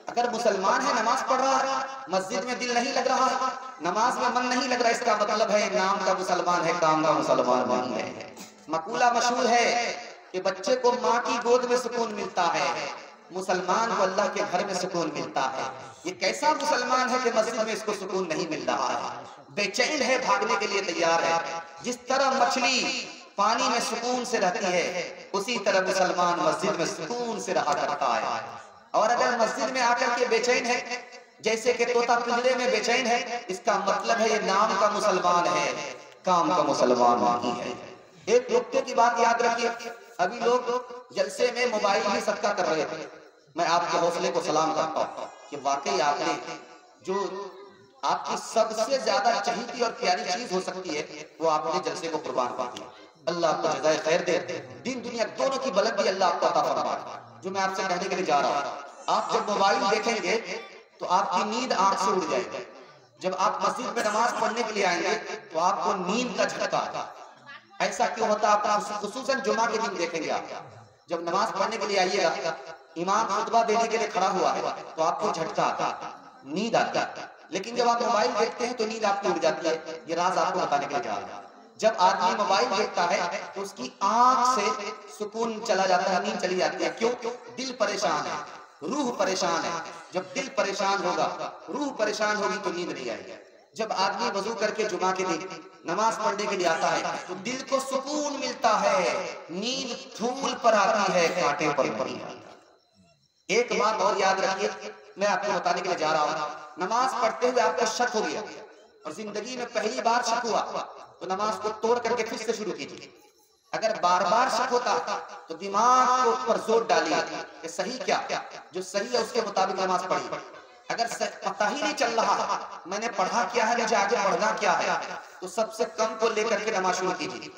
अगर मुसलमान है, नमाज पढ़ रहा है, मस्जिद में दिल नहीं लग रहा है, नमाज में मन नहीं लग रहा, इसका मतलब है नाम का मुसलमान है, काम का मुसलमान नहीं है। मकूला मशहूर है कि बच्चे को माँ की गोद में सुकून मिलता है, मुसलमान को अल्लाह के घर में सुकून मिलता है। ये कैसा मुसलमान है कि मस्जिद में इसको सुकून नहीं मिल रहा है, बेचैन है, भागने के लिए तैयार है। जिस तरह मछली पानी में सुकून से रहती है, उसी तरह मुसलमान मस्जिद में सुकून से रहा करता है। और अगर मस्जिद में आकर के बेचैन है, जैसे कि तोता पिंजरे में बेचैन है, इसका मतलब है ये नाम का मुसलमान है, काम का मुसलमान नहीं है। एक नुक्ते की बात याद रखिए, अभी लोग जलसे में मोबाइल भी सदका कर रहे थे। मैं आपके हौसले को सलाम करता हूँ कि वाकई आपने जो आपकी सबसे ज्यादा चहीती और प्यारी चीज हो सकती है वो आपने जलसे को कुर्बान कर दिया। अल्लाह आपको जज़ाए खैर दे, दिन दुनिया दोनों की बुलंदी अल्लाह आपको अता फरमाए। जो मैं आपसे कहने के लिए जा रहा हूँ, आप जब मोबाइल देखेंगे तो आपकी नींद आंख से उड़ जाएगी। जब आप मस्जिद में नमाज पढ़ने के लिए आएंगे तो आपको नींद का झटका। ऐसा क्यों होता है? आप खुसूसन जुमा के दिन देखेंगे, आप जब नमाज पढ़ने के लिए आइएगा, इमाम खुतबा देने के लिए खड़ा हुआ है तो आपको झटका आता, नींद आता। लेकिन जब आप मोबाइल देखते हैं तो नींद आपकी उड़ जाती है। ये राज आपको बताने के लिए जा रहा हूं। जब आदमी मोबाइल देखता है तो उसकी आंख से सुकून चला जाता है, नींद चली जाती है। क्यों? दिल परेशान है, रूह परेशान है। जब दिल परेशान होगा, रूह परेशान होगी तो नींद नहीं आएगी। जब आदमी वजू करके जुमा के दिन नमाज पढ़ने के लिए आता है तो दिल को सुकून मिलता है, नींद धूल पर आती है, कांटे पर नहीं आती। एक बात और याद रखिए, मैं आपको बताने के लिए जा रहा हूं। नमाज पढ़ते हुए आपको शक हो गया और जिंदगी में पहली बार शक हुआ तो नमाज को तोड़ करके फिर से शुरू कीजिए। अगर बार बार शक होता तो दिमाग को ऊपर जोर डालिए कि सही क्या, जो सही है उसके मुताबिक नमाज पढ़िए। अगर पता ही नहीं चल रहा मैंने पढ़ा क्या है, मुझे आगे पढ़ना क्या है, तो सबसे कम को लेकर के नमाज शुरू कीजिए।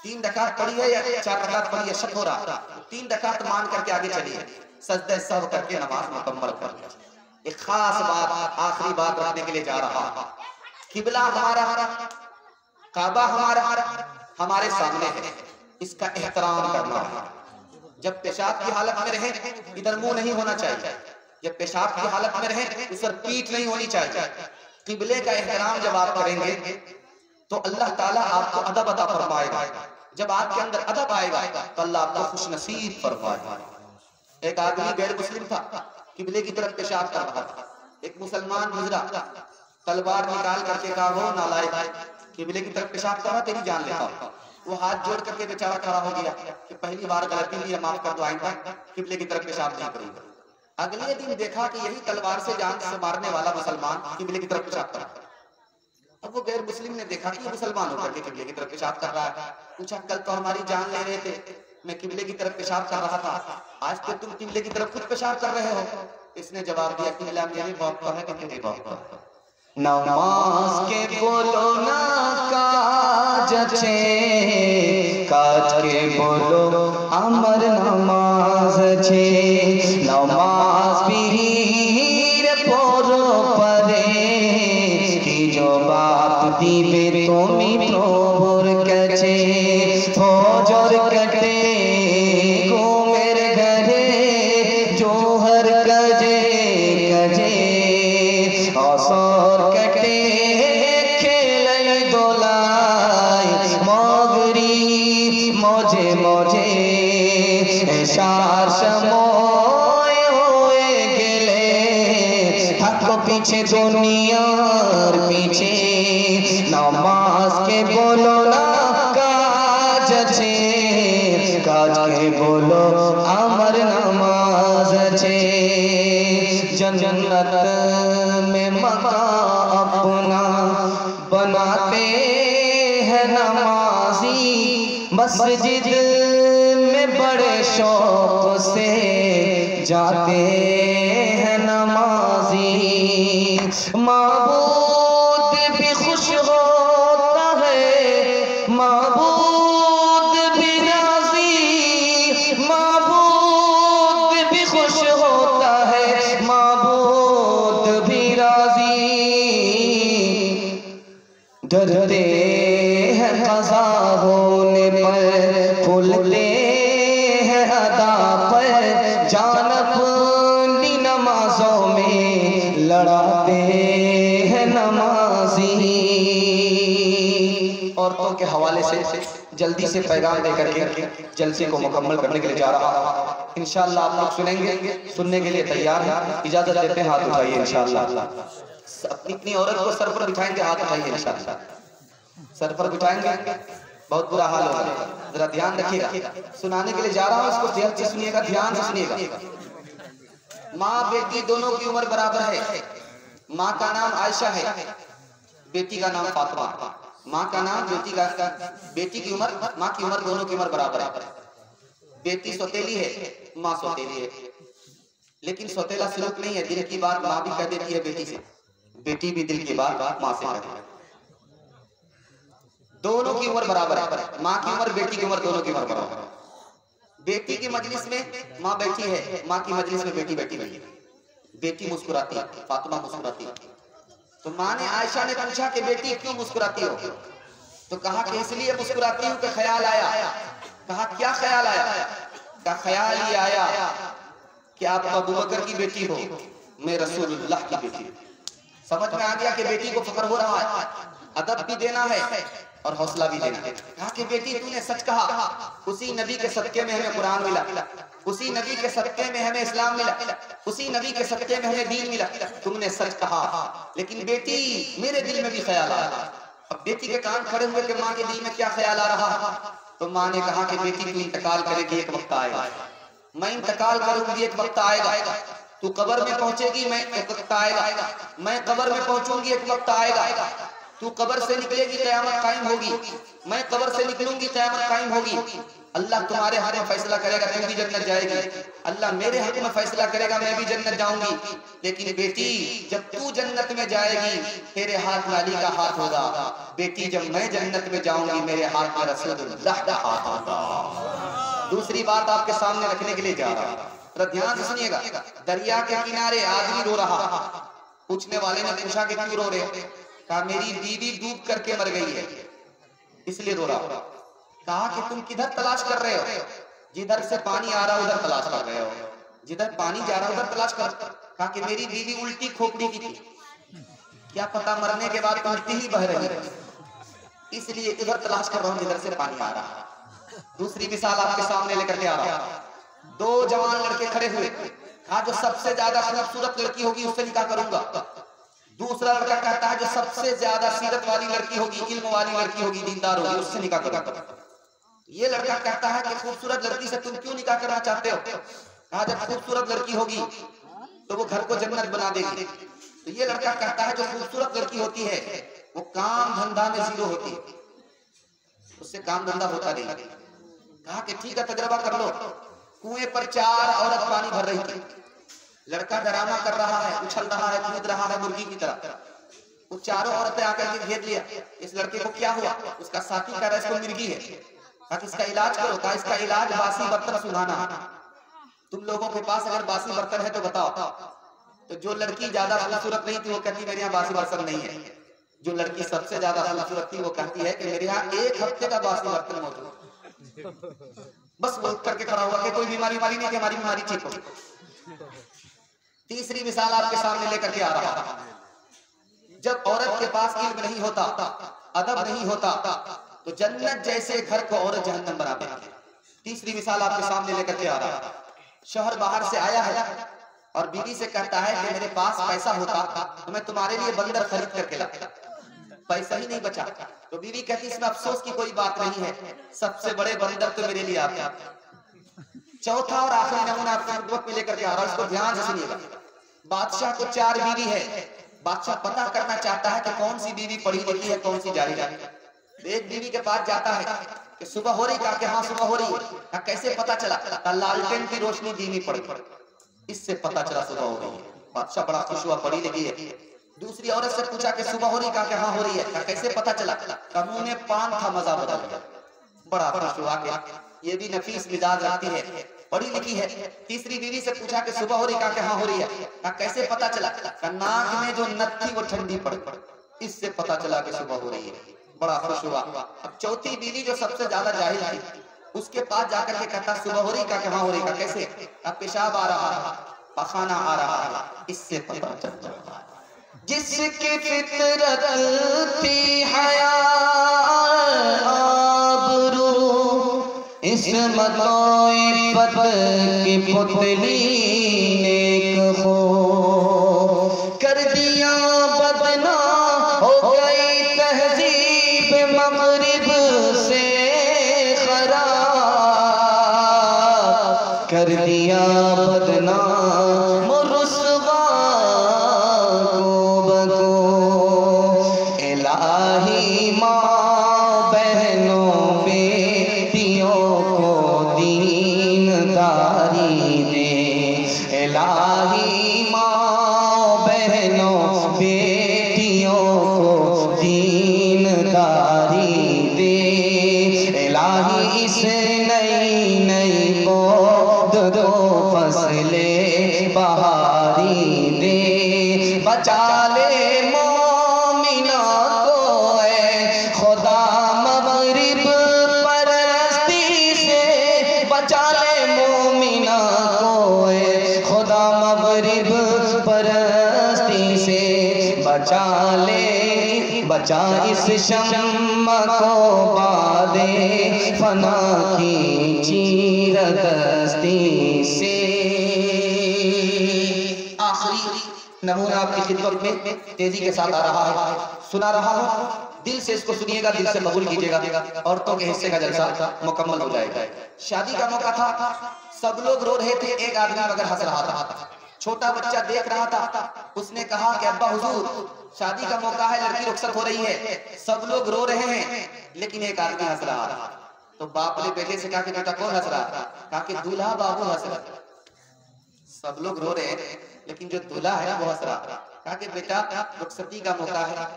3 रकात पढ़ी है या 4 रकात पढ़ी है, शक हो रहा, 3 रकात मान करके आगे चलिए, सजदे सहव करके नमाज मुकम्मल कर लीजिए। एक खास बात, आखिरी बात रखने के लिए जा रहा हूं। किबला हमारा, काबा हमारे सामने है, इसका एहतराम करना है। जब पेशाब की हालत में रहे इधर मुंह नहीं होना चाहिए, जब पेशाब की हालत में रहे उस पर पीठ नहीं होनी चाहिए। किबले का एहतराम जब आप करेंगे तो अल्लाह ताला आपको अदब अता फरमाएगा। जब आपके अंदर अदब आएगा तो अल्लाह आपको खुश नसीब फरमाएगा। एक आदमी गैर मुस्लिम था, किबले की तरफ पेशाब कर रहा था। एक मुसलमान गुजरा, तलवार निकाल करके कहा, हो नालायक, किबले की तरफ पेशाब कर रहा, तेरी जान लेता हूं। वो हाथ जोड़ करके बेचारा खड़ा हो गया कि पहली बार गलती हुई, माफ कर दो, आइंदा किबले की तरफ पेशाब नहीं करूंगा। अगले दिन देखा कि यही तलवार से जान से मारने वाला मुसलमान किबले की तरफ पेशाब कर रहा है। अब वो गैर मुस्लिम ने देखा कि मुसलमान होकर के किबले की तरफ पेशाब कर रहा है। पूछा, कल तो हमारी जान ले रहे थे, मैं किबले की तरफ पेशाब कर रहा था, आज तो तुम किबले की तरफ खुद पेशाब कर रहे हो। इसने जवाब दिया, किबला मेरे बाप का है कि तेरे बाप का। नमाज के बोलो ना काज छे, काज के बोलो अमर नमाज छे। नमाज बीर पोरो परे की जो बाप दीबे तुमी प्रभुर काछे। फजर कटे घुमेर घरे जोहर कजे कजे, असर कटे खेलै दोलाई मगरी मजे मजे। एशार समय होए गेले थाको पीछे दुनियार पीछे। नमाज के बोलो ना काज छे, काज के बोलो अमर नमाज छे। जन्नत में मकान अपना बनाते हैं नमाजी, मस्जिद में बड़े शौक से जाते हैं नमाजी। माबूद भी खुश होता है, माबूद भी राजी, माबूद भी खुश होता है, माबूद भी राजी। डरते हैं क़ज़ा होने पर, खुलते हैं अदा पर, जान अपनी नमाजों में लड़ाते हैं नमाजी। औरतों के हवाले से जल्दी से पैगाम देकर के जलसे को मुकम्मल करने के लिए जा रहा हूँ। इंशाअल्लाह आप लोग सुनेंगे, सुनने के लिए तैयार हैं? इजाजत देते हैं, हाथ उठाइए इंशाअल्लाह। अपनी औरत को सर पर बिठाएंगे, हाथ उठाइए इंशाअल्लाह। सर पर बिठाएंगे, बहुत बुरा हाल होगा, जरा ध्यान रखिएगा। सुनाने के लिए जा रहा हूँ, इसको ध्यान से सुनिएगा, ध्यान से सुनिएगा। माँ बेटी दोनों की उम्र बराबर है। माँ का नाम आयशा है, बेटी का नाम फातिमा। माँ का नाम, बेटी की उम्र, माँ की उम्र, दोनों की उम्र बराबर है। बेटी सौतेली है, माँ सौतेली है, लेकिन सौतेला सलूक नहीं है। दिल की बात माँ भी कह देती है बेटी से, बेटी भी दिल की बात माँ से कहती है। दोनों की उम्र बराबर है, माँ की उम्र, बेटी की उम्र, दोनों की उम्र बराबर है। बेटी की मजलिस में माँ बैठी है, माँ की मजलिस में बेटी बैठी है। बेटी मुस्कुराती है, फातिमा मुस्कुराती है। तो माँ ने, आयशा ने पूछा कि बेटी क्यों मुस्कुराती हो? तो कहा कि इसलिए मुस्कुराती हूँ कि ख्याल आया। कहा क्या ख्याल आया? का ख्याल ये आया कि आप अबू बकर की बेटी हो, मैं रसूलुल्लाह की बेटी हूँ। समझ में आ गया कि बेटी को फख्र हो रहा है, अदब भी देना है और हौसला भी देना है। कहा कि बेटी तूने सच कहा, उसी नबी के सदके में हमें कुरान मिला, उसी नबी के सदके में हमें इस्लाम मिला, उसी नबी के सदके में हमें दीन मिला। तुमने सच कहा, लेकिन बेटी मेरे दिल में भी ख्याल आया। अब बेटी के कान खड़े हुए कि माँ के दिल में क्या ख्याल आ रहा है? तो माँ ने कहा कि बेटी तू इंतकाल करेगी, एक वक्त आएगा, मैं इंतकाल करूंगी, एक वक्त आएगा, तू कब्र में पहुंचेगी, मैं एक वक्त आएगा, मैं कब्र में पहुंचूंगी, एक वक्त आएगा, तू कब्र से निकलेगी, क़यामत कायम होगी, मैं कब्र से निकलूंगी, क़यामत कायम होगी। अल्लाह तुम्हारे हक में फैसला करेगा, तुम भी जन्नत जाएगी, अल्लाह मेरे हक में फैसला करेगा, मैं भी जन्नत जाऊंगी। लेकिन बेटी जब तू जन्नत में जाएगी, तेरे हाथ में अली का हाथ होगा, बेटी जब मैं जन्नत में जाऊंगी, मेरे हाथ में रसूलुल्लाह का हाथ होगा। दूसरी बात आपके सामने रखने के लिए जा रहा हूं, तो ध्यान से सुनिएगा। दरिया के किनारे आदमी रो रहा। पूछने वाले ने पूछा कि क्यों रो रहे हो? कहा मेरी बीवी डूब करके मर गई है, इसलिए रो रहा। कहा कि तुम किधर तलाश कर रहे हो? जिधर से पानी आ रहा उधर तलाश कर रहे हो, जिधर पानी जा रहा उधर तलाश कर। कहा कि मेरी बीवी उल्टी खोपड़ी की थी, क्या पता मरने के बाद उल्टी ही बह रही है, इसलिए इधर तलाश कर रहा हूं जिधर से पानी आ रहा। दूसरी मिसाल आपके सामने लेकर के आ रहा हूं। दो जवान लड़के खड़े हुए, कहा जो सबसे ज्यादा खूबसूरत लड़की होगी उससे निकाह करूंगा। दूसरा लड़का कहता है जो सबसे ज्यादा सीरत वाली लड़की होगी, इल्म वाली लड़की होगी, दीनदार होगी, उससे निकाह करूंगा। ये लड़का कहता है कि खूबसूरत लड़की से तुम क्यों निकाह करना चाहते हो? कहा जब खूबसूरत लड़की होगी तो वो घर को जन्नत बना देगी। तो ये लड़का कहता है जो खूबसूरत लड़की होती है वो काम धंधा में जीरो होती है, उससे काम धंधा होता नहीं। कहा कि ठीक है तजर्बा कर लो। कुएं पर 4 औरत पानी भर रही थी। लड़का डरामा कर रहा है, उछल रहा है, कूद रहा है मुर्गी की तरह। वो चारों औरतें आकर के घेर लिया। इस लड़के को क्या हुआ? उसका साथी कह रहा है इसको मिर्गी है। कहा इसका इलाज करो। कहा इसका इलाज बासी बर्तन सुनाना। तुम लोगों के पास अगर बासी बर्तन है तो बताओ। तो जो लड़की ज्यादा खूबसूरत नहीं थी वो कहती मेरे यहाँ बासी बर्तन नहीं है। जो लड़की सबसे ज्यादा खूबसूरत थी वो कहती है कि मेरे यहाँ 1 हफ्ते का बासी बर्तन मौजूद। बस वो करके खड़ा हुआ कि कोई बीमारी नहीं कि हमारी बीमारी ठीक हो। तीसरी मिसाल आपके सामने लेकर के आ रहा है। जब औरत के पास इल्म नहीं होता, अदब नहीं होता, तो जन्नत जैसे घर को औरत जहन्नम बना देती है। तीसरी मिसाल आपके सामने लेकर के आ रहा है। शौहर बाहर से आया है और बीवी से कहता है कि मेरे पास पैसा होता तो मैं तुम्हारे लिए बंदर खरीद करके लाता। पैसा ही नहीं बचा। तो बीवी कहती इसमें अफसोस की कोई बात नहीं है, सबसे बड़े बंदर तो मेरे लिए आप। चौथा और आखिरी नमूना आपके वक्त में लेकर के आ रहा है, इसको ध्यान से सुनिएगा। बादशाह को 4 बीवी है। बादशाह पता करना चाहता है कि कौन सी बीवी पढ़ी लिखी है, कौन सी जाहिल है। एक बीवी के पास जाता है कि सुबह हो रही? कहा कि हाँ सुबह हो रही है। कैसे पता चला? लालटेन की रोशनी धीमी पड़ी, इससे पता चला सुबह हो रही है। बादशाह बड़ा खुश हुआ, पढ़ी लिखी है। दूसरी औरत से पूछा कि सुबह हो रही? कहा कि हाँ हो रही है। कैसे पता चला? मुंह में पान था, मजा बदल गया। बड़ा खुश हुआ कि ये भी नफीस मिजाज रखती है, पढ़ी लिखी है। तीसरी बीवी से पूछा कि सुबह हो रही? कहा कि हाँ हो रही है। कैसे पता चला? नाक में जो नथ थी वो ठंडी पड़, इससे पता चला कि सुबह हो रही है। बड़ा खुश हुआ। अब चौथी बीवी जो सबसे ज्यादा जाहिल थी, उसके पास जाकर के कहता सुबह हो रही? कहा कि हाँ हो रही। कहा कैसे? पेशाब आ रहा है, पखाना आ रहा है, इससे पता चलता। जिसकी फितरत थी हया आबरू, इस्मत इफ़्फ़त की पुतली नेक हो, कर दिया बदनाम हो गई तहजीब मग़रिब से खराब, कर दिया बदनाम रुसवा को बको। इलाही माँ बहनों बेटियों को दीनदारी दे। इलाही माँ बहनों बेटियों को दीनदारी दे। इलाही इस नई नई पौध दो फसले बहारी दे। बचा ले मोमिना को ऐ खुदा मग़रिब परस्ती से। बचा ले मोमिना को ऐ खुदा मग़रिब परस्ती से। बचा ले, बचा इस शम्मा को बादे फना की चीरदस्ती से। आखिरी नमूना आपकी खिदमत में तेजी के साथ आ रहा है, सुना रहा हूं, दिल से इसको सुनिएगा, दिल से कबूल कीजिएगा। औरतों के हिस्से का जलसा मुकम्मल हो जाएगा। शादी का मौका था, सब लोग रो रहे थे, एक आदमी मगर हंस रहा था। छोटा बच्चा देख रहा था, उसने कहा कि अब्बा हुजूर शादी का मौका है, लड़की रुखसत हो रही है, सब लोग रो रहे हैं लेकिन एक आदमी हंस रहा था। तो बाप ने बेटे से कहा कि बेटा कौन हंस रहा? कहा कि दूल्हा बाबू हंस रहा। सब लोग रो रहे हैं लेकिन जो दूल्हा है वो हंस रहा। कहा कि बेटा रुखसती का मौका है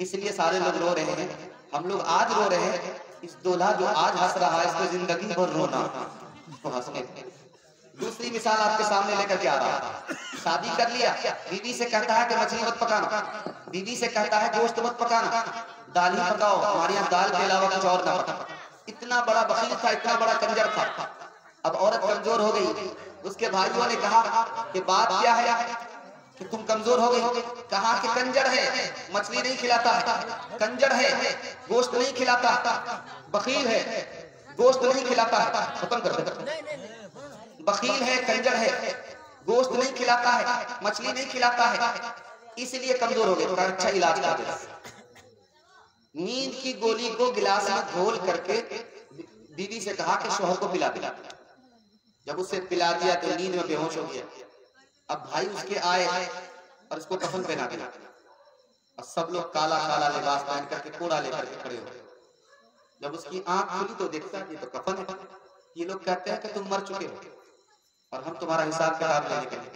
इसलिए सारे लोग रो रहे हैं, हम लोग आज रो रहे हैं, इस दूल्हा जो आज हंस रहा है इसको जिंदगी भर रोना, इसको हंसने। दूसरी मिसाल आपके सामने लेकर के आ रहा है। शादी कर लिया, बीवी से कहता है कि मछली मत पकाना, बीवी से कहता है गोश्त मत पकाना, दाल ही पकाओ, हमारे यहाँ दाल के अलावा कुछ और ना पका। इतना बड़ा बखील था, इतना बड़ा कंजर था। अब औरत कमजोर हो गई, उसके भाइयों ने कहा कि बात क्या है कि तुम कमजोर हो गई? कहा कि कंजर है, मछली नहीं खिलाता है, कंजर है, गोश्त नहीं खिलाता, बखील है। गोश्त नहीं खिलाता है, खत्म कर दे। बखील है, कंजर है, गोश्त नहीं खिलाता है, मछली नहीं खिलाता है, इसलिए कमजोर हो गए। अच्छा इलाज कर दे। नींद की गोली को गिलास में घोल करके बीवी से कहा कि शौहर को पिला दिला। जब उसे पिला दिया तो नींद में बेहोश हो गया। अब भाई उसके आए और उसको कफन पहना दिया और सब लोग काला काला लिबास पहन करके कोड़ा लेकर के खड़े हो। जब उसकी आंख खुली तो देखता है ये तो कफन है। ये लोग कहते हैं कि तुम मर चुके हो और हम तुम्हारा हिसाब किताब लेने के लिए।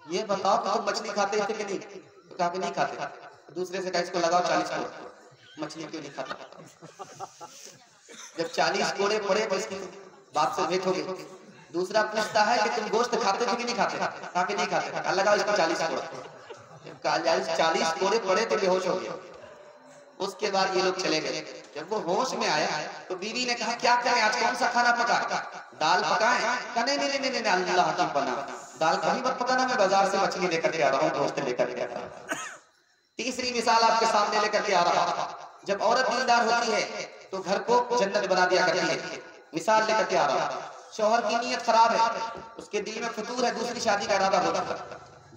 ये बताओ कि तुम मछली खाते थे कि नहीं? तो कहा कि नहीं खाते। दूसरे से कहा इसको लगाओ 40 कोड़े। मछली क्यों नहीं खाता? जब 40 कोड़े पड़े तो इसकी बाप से भेंट हो गई। दूसरा पूछता है कि तुम गोश्त खाते थे कि नहीं खाते? कहा कि नहीं खाते। लगाओ इसको 40 कोड़े। 40 कोड़े पड़े तो बेहोश हो गया। उसके बाद ये लोग चले गए। जब वो होश में आया तो बीवी ने कहा क्या करें, आज कौन सा खाना पकाए? दाल पकाएं? कहा नहीं नहीं नहीं नहीं, अल्लाह की पनाह, दाल कभी मत पकाना, मैं बाजार से मछली लेकर के आ रहा हूँ, गोश्त लेकर के आ रहा हूँ। तीसरी मिसाल आपके सामने लेकर के आ रहा हूँ। जब औरत दीनदार होती है तो घर को जन्नत बना दिया करती है। मिसाल लेकर के आ रहा हूँ। शौहर की नीयत खराब है, उसके दिल में फतूर है, दूसरी शादी का इरादा होता है।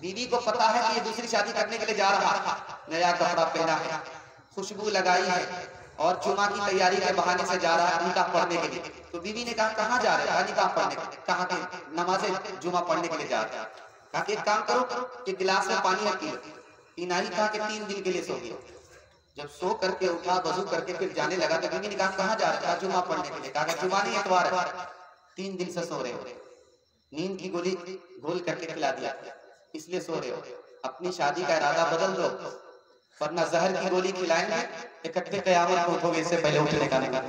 बीवी को पता है कि ये दूसरी शादी करने के लिए जा रहा है, नया कपड़ा पहना है, खुशबू लगाई है और जुमा की तैयारी के बहाने से जा रहा है निकाह पढ़ने के लिए। तो बीवी ने कहा कहाँ जा रहे हैं? निकाह पढ़ने के। कहा कि नमाज़े जुमा पढ़ने के लिए जा रहे हैं। कहा कि एक काम करो कि गिलास में पानी है, पीना ही था कि 3 दिन के लिए सो गया। जब सो करके उठा, वजू करके फिर जाने लगा तो बीवी ने कहा कहाँ जा रहे हैं? जुमा पढ़ने के लिए। कहा जुमा नहीं एतवार है, 3 दिन से सो रहे हो, नींद की गोली घोल करके खिला दिया इसलिए सो रहे हो। अपनी शादी का इरादा बदल दो वरना जहर की गोली खिलाएंगे, इकट्ठे कयामत को उठोगे, इससे पहले उठने का नहीं।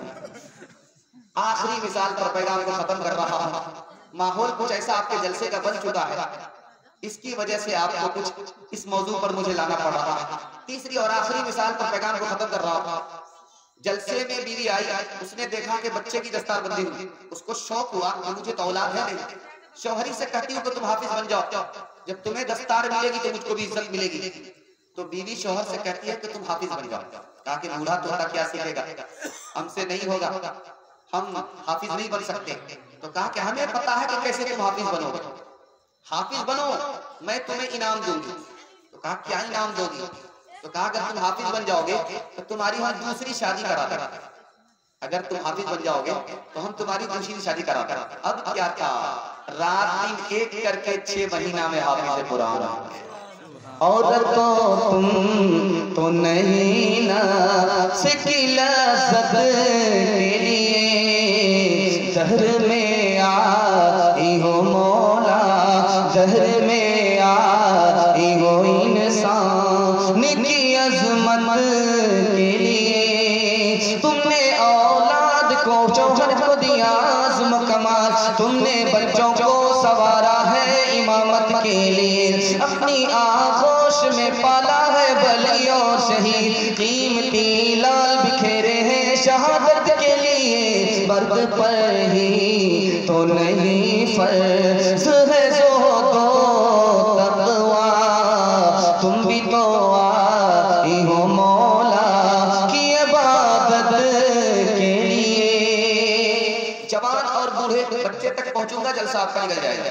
आखिरी मिसाल पर पैगाम को खत्म कर रहा हूं। माहौल कुछ ऐसा आपके जलसे का बन चुका है, इसकी वजह से आपको कुछ इस मौजू पर मुझे लाना पड़ रहा है। तीसरी और आखिरी मिसाल पर पैगाम को खत्म कर रहा हूं। जलसे में बीवी आई, उसने देखा कि बच्चे की दस्तारबंदी हुई, उसको शौक हुआ कि मुझे तो औलाद है नहीं। शौहरी से कहती हूँ कि तुम हाफिज बन जाओ, जब तुम्हें दस्तार मिलेगी तो मुझको भी इज्जत मिलेगी। तो बीवी शौहर से कहती है कि तुम हाफिज बन जाओ। कहा कि बूढ़ा तोता क्या सीखेगा, हमसे नहीं होगा, हम हाफिज नहीं बन सकते। तो कहा कि हमें पता है कि कैसे तुम हाफिज बनोगे। हाफिज बनो, मैं तुम्हें इनाम दूंगी। तो कहा क्या इनाम दोगी? तो कहा अगर तुम हाफिज बन जाओगे तो तुम्हारी हम दूसरी शादी करा देंगे। अगर तुम हाफिज बन जाओगे तो हम तुम्हारी दूसरी शादी करा देंगे। अब क्या था, रात दिन एक करके 6 महीना में हाफिज कुरान। औरतों तुम तो नहीं ना सिकिला सब के लिए दहर में आई हो मौला, दहर में आई हो इंसान की अजमत के लिए। तुमने औलाद को शौहर को दिया आज़म कमाल, तुमने बच्चों को सवारा है इमामत के लिए। अपनी आगोश में पाला है बली और शहीद, कीमती लाल बिखेरे हैं शहादत के लिए। मर्द पर ही तो नहीं फर्ज है ज़ोहद व तक़वा, तुम भी तो आई हो मौला की इबादत के लिए। जवान और बूढ़े बच्चे तक पहुंचूंगा, जलसा आपका निकल जाएगा।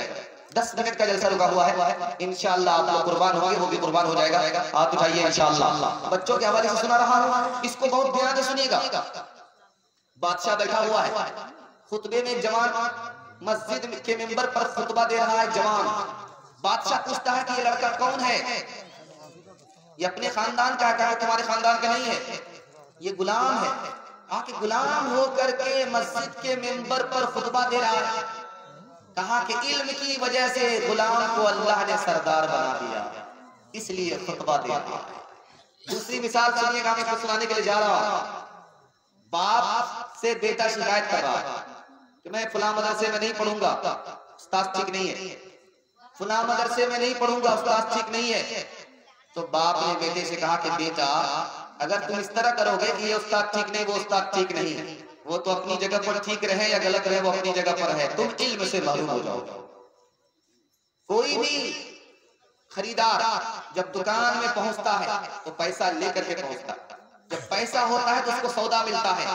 10 मिनट का जलसा रुका हुआ है, इंशाअल्लाह आप लोग कुर्बान होंगे, वो भी कुर्बान हो जाएगा। हाथ उठाइए इंशाअल्लाह। बच्चों के हवाले से सुना रहा हूं, इसको बहुत ध्यान से सुनिएगा। बादशाह बैठा हुआ है, खुतबे में जवान मस्जिद के मिंबर पर खुतबा दे रहा है। जवान बादशाह पूछता है कि ये लड़का कौन है? ये अपने खानदान का है? कहा तुम्हारे खानदान का नहीं है, ये गुलाम है। कहा कि गुलाम होकर के मस्जिद के मिंबर पर खुतबा दे रहा है। कहा कि इल्म की वजह से गुलाम को अल्लाह ने सरदार बना दिया, इसलिए खुतबा दे रहा है। दूसरी मिसाल सुनिएगा, मैं सुनाने के लिए जा रहा हूं। बाप से बेटा शिकायत कर रहा है कि मैं फलां मदरसे में नहीं पढ़ूंगा, उस्ताद ठीक नहीं है, फलां मदरसे में नहीं पढ़ूंगा, उस्ताद ठीक नहीं है। तो बाप ने बेटे से कहा कि बेटा अगर तुम इस तरह करोगे कि ये उस्ताद ठीक नहीं, वो उस्ताद ठीक नहीं, वो तो अपनी जगह पर ठीक रहे या गलत रहे, वो अपनी जगह पर है, तुम इल्म से महरूम हो जाओगे। कोई भी खरीदार जब दुकान में पहुंचता है तो पैसा लेकर के पहुंचता है। जब पैसा होता है तो उसको सौदा मिलता है,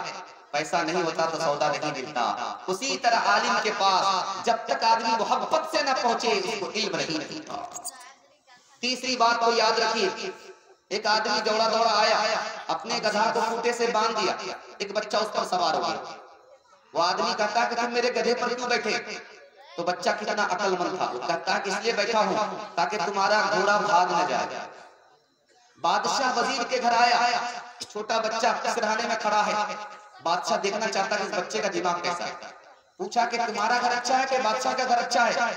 पैसा नहीं होता तो सौदा नहीं मिलता। उसी तरह आलिम के पास जब तक आदमी मोहब्बत से न पहुंचे उसको इल्म नहीं मिलता। तीसरी बात को याद रखिए, एक आदमी दौड़ा दौड़ा आया, अपने गधा को खूंटे से बांध दिया, एक बच्चा उस पर सवार हो गया। वो आदमी कहता कि तुम मेरे गधे पर क्यों बैठे? तो बच्चा कितना अक्लमंद था, वो कहता कि इसलिए बैठा हूं ताकि तुम्हारा घोड़ा भाग न जाए। बादशाह वजीर के घर आया, छोटा बच्चा सिरहाने में खड़ा है। बादशाह देखना चाहता है इस बच्चे का दिमाग कैसा है। पूछा कि तुम्हारा घर अच्छा है कि बादशाह का घर अच्छा है?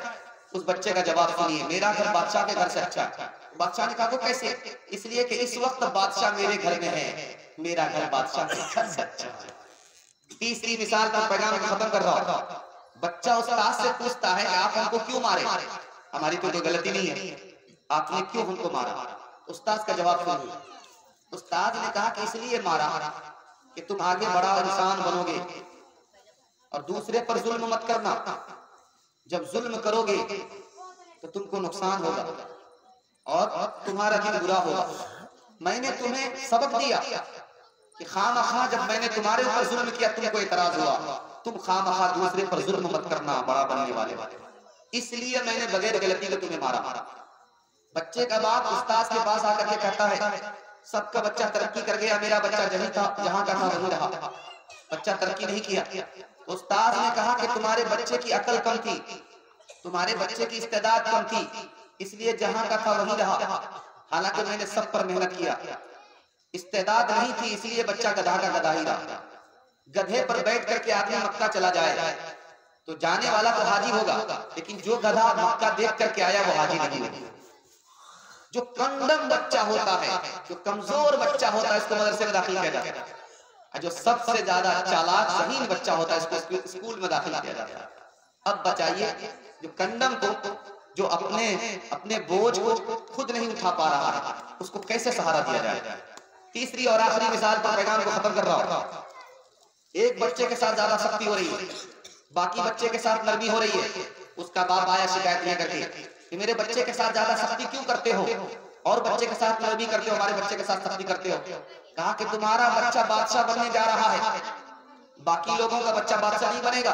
उस बच्चे का जवाब सुनिए, मेरा घर बादशाह के घर से अच्छा है। बादशाह ने कहा वो कैसे? इसलिए कि इस वक्त बादशाह मेरे घर में है, मेरा घर बादशाह के घर से अच्छा है। तीसरी मिसाल पर पैगाम खत्म कर रहा हूं। बच्चा उस्ताद से पूछता है कि आप हमको क्यों मारे? हमारी तो कोई गलती नहीं है, आपने क्यों हमको मारा? उस्ताद का जवाब सुनिए। उस्ताद ने कहा कि इसलिए मारा कि तुम आगे बड़ा इंसान बनोगे और दूसरे पर जुल्म मत करना। जब जुल्म करोगे तो तुमको नुकसान होगा और तुम्हारा दिन बुरा होगा। मैंने तुम्हें सबक दिया कि खामखा जब मैंने तुम्हारे ऊपर जुल्म किया तुमको एतराज हुआ, तुम खामखा दूसरे पर जुल्म मत करना, बड़ा बनने वाले, इसलिए मैंने बगैर गलती के तुम्हें मारा। बच्चे का बाप उस्ताद के पास आकर के कहता है सबका बच्चा तरक्की कर गया, मेरा बच्चा जहां का था वहीं रहा, बच्चा तरक्की नहीं किया। उस्ताद ने कहा कि तुम्हारे बच्चे की अकल कम थी, तुम्हारे बच्चे की इस्तेदाद कम थी, इसलिए जहां का था वहीं रहा। हालांकि मैंने सब पर मेहनत किया, इस्तेदाद नहीं थी इसलिए बच्चा गधा का गधा ही रहा। गधे पर बैठ करके आदमी मक्का चला जाए तो जाने वाला तो हाजी होगा, लेकिन जो गधा मक्का देख करके आया वो हाजी नहीं होगा। जो कंडम बच्चा होता है, जो कमजोर बच्चा होता है, इसको मदरसे में दाखिल किया जाता है। जो सबसे ज्यादा चालाक ज़हीन बच्चा होता है इसको स्कूल में दाखिल किया जाता है। अब बताइए जो कंडम को, जो अपने बोझ को खुद नहीं उठा पा रहा है, उसको कैसे सहारा दिया जाए? तीसरी और आखिरी मिसाल पर पैगाम को खत्म कर रहा हूं। एक बच्चे के साथ ज्यादा सख्ती हो रही है, बाकी बच्चे के साथ नरमी हो रही है। उसका बाप आया शिकायत लेकर के कि मेरे बच्चे के साथ ज्यादा सख्ती क्यों करते हो और बच्चे के साथ नरमी करते हो, हमारे बच्चे के साथ सख्ती करते हो। कहा कि तुम्हारा बच्चा बादशाह बनने जा रहा है, बाकी लोगों का बच्चा बादशाह नहीं बनेगा।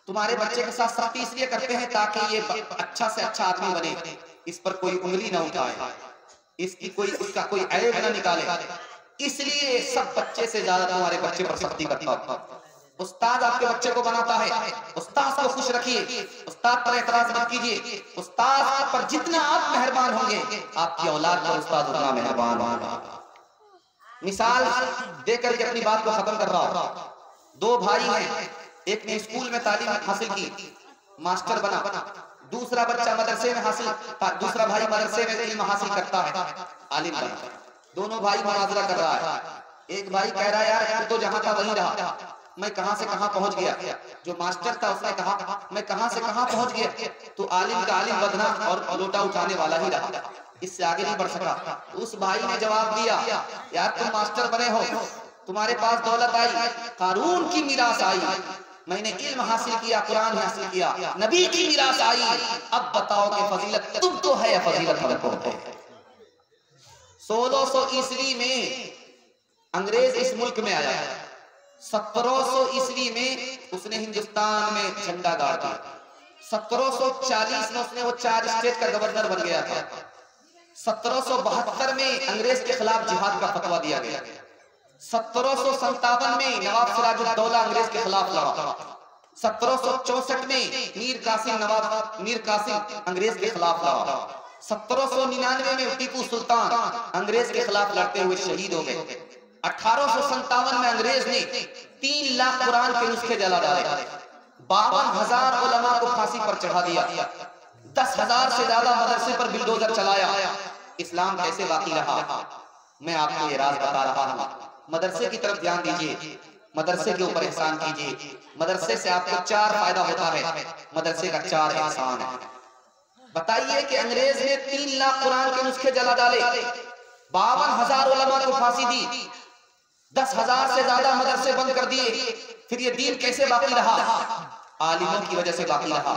तुम्हारे बच्चे के साथ सख्ती इसलिए करते हैं ताकि ये अच्छा से अच्छा आदमी बने, इस पर कोई उंगली ना उठाए, उसका कोई ऐब ना निकाले, इसलिए सब बच्चे से ज्यादा तुम्हारे बच्चे पर सख्ती करता है। उस्ताद आपके बच्चे को बनाता है, उस्ताद को खुश रखिए, उस्ताद पर एतराज मत कीजिए। उस्ताद पर जितना आप मेहरबान होंगे आपकी औलाद पर उस्ताद उतना मेहरबान होगा। मिसाल देकर के अपनी बात को खत्म कर रहा हूं। दो भाई हैं, एक ने स्कूल में तालीम हासिल की, मास्टर बना, दूसरा बच्चा मदरसे में दूसरा भाई मदरसे में इल्म हासिल करता है, आलिम बना। दोनों भाई मुनाजरा कर रहा है। एक भाई कह रहा है यार तो जहां था वहीं रहा, मैं कहां से कहां पहुंच गया। जो मास्टर था उसने कहा मैं कहां से कहां पहुंच गया, तो आलिम का आलिम बदना और लोटा उठाने वाला ही रहा, इससे आगे नहीं बढ़ सका। उस भाई ने जवाब दिया यार तुम मास्टर बने हो, तुम्हारे पास दौलत आई, कारून की मीरास आई, मैंने इल्म हासिल किया, कुरान हासिल किया, नबी की मीरास आई, अब बताओ कि फजीलत तुम तो है या फजीलत हमको है। 1600 ईस्वी में अंग्रेज इस मुल्क में आया, 1700 ईस्वी में उसने हिंदुस्तान में झंडा गाड़ दिया, 1740 में उसने वो 4 स्टेट का गवर्नर बन गया था, 1772 में अंग्रेज के खिलाफ जिहाद का फतवा दिया गया, 1757 में नवाब सिराजुद्दौला अंग्रेज के खिलाफ लड़ा, 1764 में मीर कासिम अंग्रेज के खिलाफ लड़ा, 1799 में टीपू सुल्तान अंग्रेज के खिलाफ लड़ते हुए शहीद हो गए। 1857 में अंग्रेज ने 3 लाख कुरान के नुस्खे जला डाले, 52,000 उलमा को फांसी पर चढ़ा दिया, 10,000 से ज्यादा मदरसे पर बिल्डोजर चलाया। इस्लाम कैसे बाकी रहा, मैं आपको ये राज बता रहा हूँ। मदरसे की तरफ ध्यान दीजिए, मदरसे के ऊपर एहसान कीजिए। मदरसे से आपको 4 फायदा होता है, मदरसे का 4 एहसान है। बताइए कि अंग्रेज ने 3 लाख कुरान के नुस्खे जला डाले, 52,000 उलमा को फांसी दी, 10,000 से ज्यादा मदरसे बंद कर दिए, फिर ये दीन कैसे बाकी रहा? आलिमों की वजह से बाकी रहा।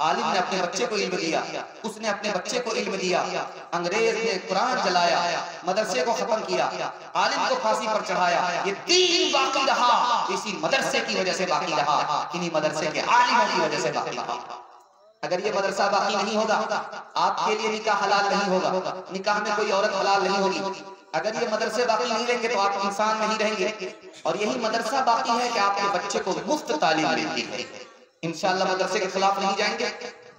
आलिम ने अपने बच्चे को इल्म दिया, उसने अपने बच्चे को इल्म दिया, अंग्रेज ने कुरान जलाया, मदरसे को खत्म किया, आलिम को फांसी पर चढ़ाया, ये दीन बाकी रहा इसी मदरसे की वजह से बाकी रहा, इन्हीं मदरसे के आलिमों की वजह से बाकी रहा। अगर ये मदरसा बाकी नहीं होगा, आपके लिए निकाह हलाल नहीं होगा, निकाह में कोई औरत हलाल नहीं होगी। अगर ये मदरसे बाकी नहीं रहेंगे तो आप इंसान नहीं रहेंगे। और यही मदरसा बाकी है कि आपके बच्चे को मुफ्त तालीम मिलती है। इंशाअल्लाह मदरसे के खिलाफ नहीं जाएंगे,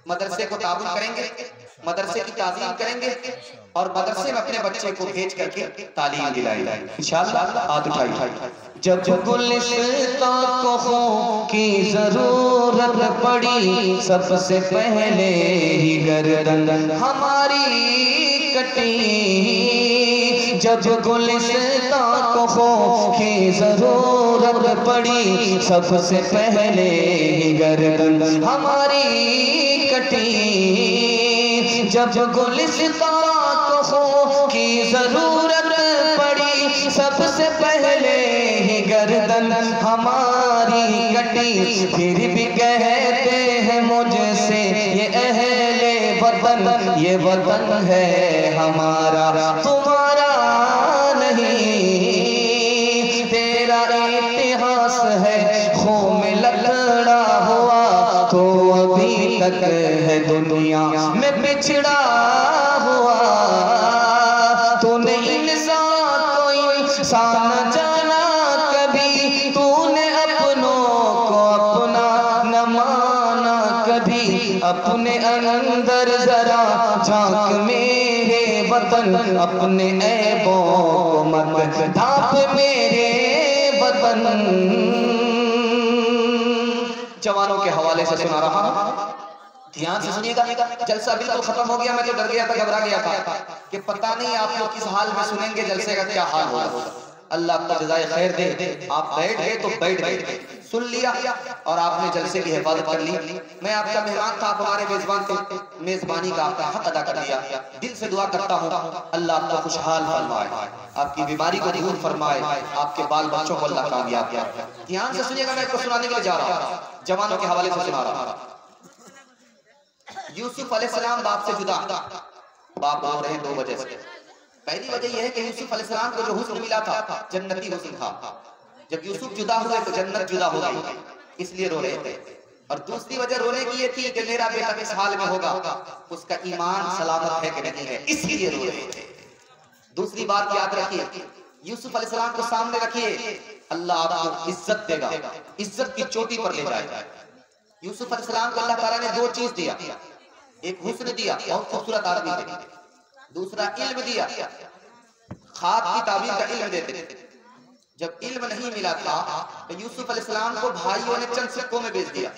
मदरसे को ताबून करेंगे, मदरसे की ताज़ीम करेंगे और मदरसे में अपने बच्चे को भेज करके तालीम दिलाएंगे इंशाअल्लाह। हाथ उठाइए। जब गुलिस्तां को खून की जरूरत पड़ी, सबसे पहले ही गर्दन हमारी कटी। जब गुलिस्तां को खून की जरूरत पड़ी, सबसे पहले ही गर्दन हमारी कटी। जब गुलिस्तां को खून की जरूरत पड़ी, सबसे पहले ही गर्दन हमारी कटी। फिर भी कहते हैं मुझसे ये अहले वतन, ये वतन है हमारा तुम्हारा नहीं। तेरा इतिहास है खून में लकड़ा हुआ, तो अभी तक है दुनिया में पिछड़ा हुआ। तूने इंसान को इंसान जाना कभी, तूने अपनों को अपना न माना कभी। अपने अंदर जरा झांक मेरे वतन, अपने ऐबों को मत ढांप मेरे वतन। जवानों के हवाले से सुना रहा हूं, ध्यान से सुनिएगा। जलसा बिल्कुल खत्म हो गया, मैं तो डर गया था, घबरा गया था कि पता नहीं आप लोग किस हाल में सुनेंगे, जलसे का क्या हाल होगा। अल्लाह आपको जज़ाए खैर दे। आप बैठ गए तो बैठ गए, सुन लिया और आपने जलसे की हिफाजत कर ली। मैं आपका मेहमान था, आप हमारे मेजबान थे, मेजबानी का आपका हक अदा कर दिया। दिल से दुआ करता हूँ अल्लाह आपको खुशहाल फरमाए, आपकी बीमारी को दूर फरमाए, आपके बाल बच्चों को अल्लाह कामयाब किया। ध्यान से सुनिएगा, मैं आपको सुनाने के लिए जा रहा हूँ, जवानों के हवाले से सुना रहा हूँ। यूसुफ अलैहिस्सलाम बाप से जुदा, बाप रो रहे हैं दो वजह से। पहली वजह यह है कि यूसुफ अलैहिस्सलाम को जो हुस्न मिला था जन्नती हुस्न था, जब यूसुफ जुदा हुए तो जन्नत जुदा हो गई, इसलिए रो रहे थे। और दूसरी वजह रोने की ये थी कि मेरा बेटा किस हाल में होगा, उसका ईमान सलामत है कि नहीं है, इसलिए रो रहे थे। दूसरी बात याद रखिए, यूसुफ अलैहिस्सलाम को सामने रखिए, अल्लाह आपको इज्जत देगा, इज्जत की चोटी पर ले जाएगा। यूसुफ अलैहिस्सलाम को अल्लाह ताला ने दो चीज दिया, एक हुस्न दिया, बहुत खूबसूरत आदमी थे, दूसरा इल्म दिया, खाब की ताबीर का इल्म देते थे। जब इल्म नहीं मिला था तो यूसुफ अलैहिस्सलाम को भाइयों ने चंद सिक्कों में बेच दिया,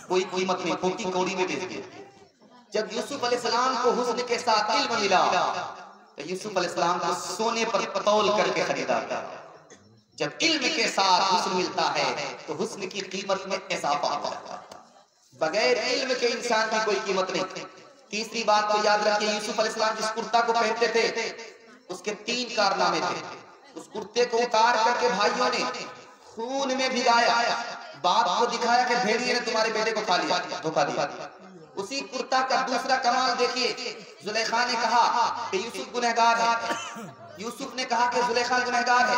कोई कीमत नहीं, खोटी कौड़ी में बेच दिया। जब यूसुफ अलैहिस्सलाम को हुस्न के साथ इल्म मिला तो यूसुफ अलैहिस्सलाम को सोने पर तौल करके खरीदा गया। जब इल्म के साथ हुस्न मिलता है तो हुस्न की कीमत में इजाफा होता है, बगैर इल्म के इंसान की कोई कीमत नहीं। तीसरी बात को याद रखिए, यूसुफ अलैहिस्सलाम जिस कुर्ता को पहनते थे उसके तीन कारनामे थे। उस कुर्ते को उतार करके भाइयों ने खून में भिगाया, बाप को दिखाया कि भेड़िए ने तुम्हारे बेटे को खा लिया, धोखा दिया। उसी कुर्ता का दूसरा कमाल देखिए, जुलेखा ने कहा कि यूसुफ गुनहगार है, यूसुफ ने कहा कि जुलेखा गुनहगार है।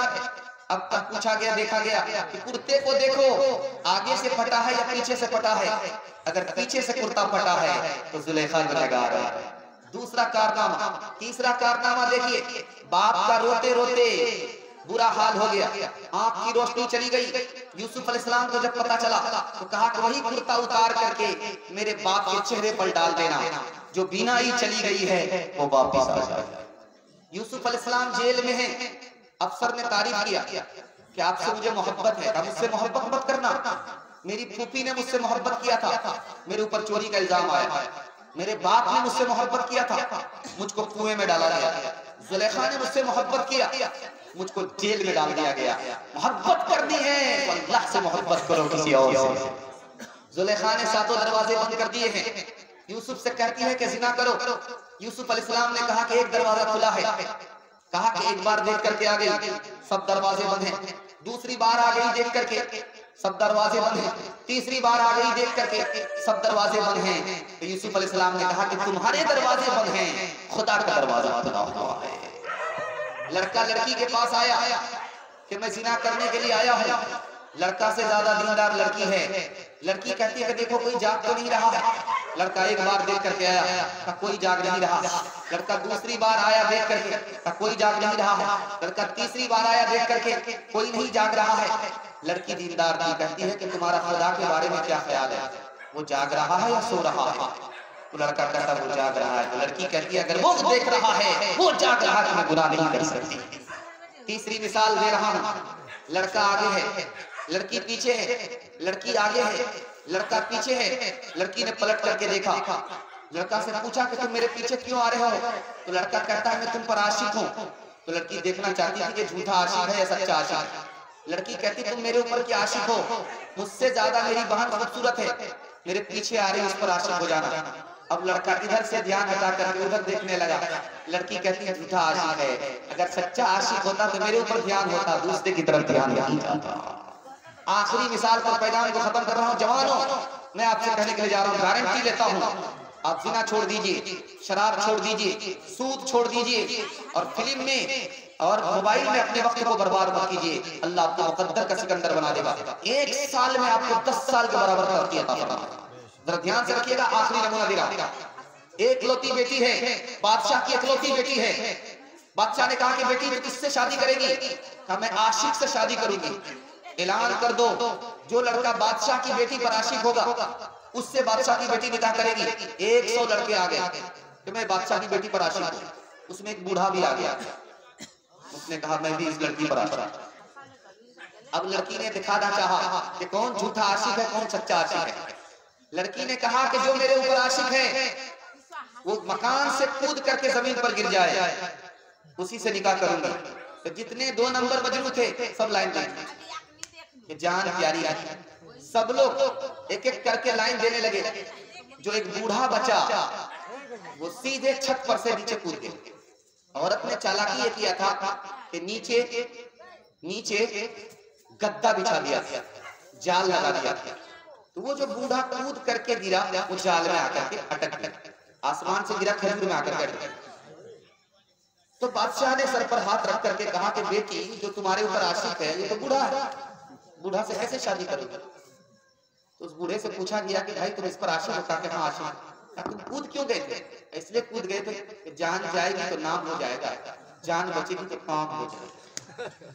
अब तक पूछा गया, देखा गया कि कुर्ते को देखो आगे से फटा है या पीछे से फटा है, अगर पीछे से कुर्ता फटा है तो जुलेखा गुनहगार है। दूसरा कारनामा। तीसरा कारनामा देखिए, बाप का रोते रोते बुरा हाल हो गया, आंख की रोशनी चली गई। यूसुफ अलैहिस्सलाम को जब पता चला तो कहा कि वही कुर्ता उतार करके मेरे बाप के चेहरे पर डाल देना, जो बीनाई चली गई है वो वापस आ जाए। यूसुफ अलैहिस्सलाम जेल में है, अफसर ने तारीफ किया कि आपसे मुझे मोहब्बत है, मुझसे मोहब्बत मत करना, मेरी फूफी ने मुझसे मोहब्बत किया था, मेरे ऊपर चोरी का इल्जाम आया, मेरे बाप ने मुझसे मोहब्बत किया था, मुझको कुएं में डाला गया, जुलेखा ने मुझसे मोहब्बत किया, मुझको जेल में डाल दिया गया। मोहब्बत करनी है तो अल्लाह से मोहब्बत करो, किसी और से। जुलेखा ने सातों दरवाजे बंद कर दिए हैं, यूसुफ से कहती है कि जिना करो। यूसुफ अलैहिस्सलाम ने कहा कि एक दरवाजा खुला है, कहा कि एक बार देख करके आ गई, सब दरवाजे बंद हैं। दूसरी बार आ गई देख करके, सब दरवाजे बंद हैं। तीसरी बार आ गई देख करके सब दरवाजे बंद हैं। तो यूसुफ अलैहिस्सलाम ने कहा कि तुम्हारे दरवाजे बंद हैं, खुदा का दरवाजा खुला हुआ है। लड़का लड़की के पास आया कि मैं जिना करने के लिए आया हूँ। लड़का से ज्यादा दीनदार लड़की है। लड़की कहती है कि देखो कोई जाग तो नहीं रहा है। लड़का एक बार देख करके आया, कहा कोई जाग नहीं रहा। लड़का दूसरी बार आया देख करके, कहा कोई जाग नहीं रहा है। लड़का तीसरी बार आया देख करके, कोई नहीं जाग रहा है। लड़की दीनदार थी, कहती है कि तुम्हारा खुदा के बारे में क्या ख्याल है, वो जाग रहा है या सो रहा है? तो लड़का कहता वो जाग रहा है। तो लड़की कहती है अगर वो देख रहा है, वो जाग रहा है, तो मैं गुनाह नहीं कर सकती। तीसरी मिसाल दे रहा हूं। लड़का आगे है, लड़की पीछे है। लड़की आगे है, लड़का पीछे है। लड़की ने पलट करके देखा। लड़का से पूछा कि तुम मेरे पीछे क्यों आ रहे हो? तो लड़का कहता है मैं तुम पर आशिक हूँ। तो लड़की देखना चाहती थी कि झूठा आशिक है या सच्चा आशिक। लड़की कहती तुम मेरे ऊपर क्या आशिक हो? मुझसे ज्यादा मेरी बहन खूबसूरत है, मेरे पीछे आ रही, उस पर आशिक हो जाना। अब लड़का इधर से ध्यान हटा करके उधर देखने लगा। लड़की कहती है झूठा आशिक है, अगर सच्चा आशिक होता तो मेरे ऊपर ध्यान होता, दूसरे की तरफ ध्यान नहीं जाता। आखिरी मिसाल पर पैगाम को खत्म कर रहा हूँ। जवानों, मैं आपसे कहने के लिए जा रहा हूँ, गारंटी लेता हूँ, आप जिना छोड़ दीजिए, शराब छोड़ दीजिए, सूद छोड़ दीजिए, और फिल्म में और मोबाइल में अपने वक्त को बर्बाद मत कीजिए। अल्लाह आपको मुकद्दर का सिकंदर बना देगा। 1 साल में आपको 10 साल के बराबर तरक्की अता फरमाएगा। जरा ध्यान से रखिएगा। आखिरी नमूना दे रहा हूं। एकलौती बेटी है, बादशाह की एकलौती बेटी है। बादशाह ने कहा कि बेटी तू किससे शादी करेगी? कहा मैं आशिक से शादी करूंगी। ऐलान कर दो, जो लड़का बादशाह की बेटी पर आशिक होगा उससे बादशाह की बेटी निकाह करेगी। 100 लड़के आ गए कि मैं बादशाह की बेटी पर आशिक हूं। उसमें एक बूढ़ा भी आ गया, उसने कहा मैं भी इस लड़की पर आशिक। अब लड़की ने दिखाना चाहा कि कौन झूठा आशिक है, कौन सच्चा आशिक है। लड़की ने कहा कि जो मेरे ऊपर आशिक है वो मकान से कूद करके जमीन पर गिर जाए, उसी से निकाह करूंगी। तो जितने 2 नंबर मजनू थे सब लाइन में, जान प्यारी है, सब लोग एक एक करके लाइन देने लगे। जो एक बूढ़ा बचा वो सीधे छत पर से नीचे कूद गया। औरत ने चालाकी ये किया था कि नीचे गद्दा बिछा दिया, जाल लगा दिया। तो वो जो बूढ़ा कूद करके गिरा वो जाल में आकर के अटक गया, आसमान से गिरा, खजूर में आकर के अटक। तो बादशाह ने सर पर हाथ रख करके कहा कि बेटी जो तुम्हारे ऊपर आशिक है ये तो बूढ़ा है, बूढ़ा से कैसे शादी करोगे? तो उस बूढ़े से पूछा गया कि भाई तुम इस पर आशिक हो? कहा कि हाँ आशिक। तुम कूद क्यों गए थे? इसलिए कूद गए थे कि जान जाएगी तो नाम हो जाएगा, जान बचेगी तो काम हो जाएगा।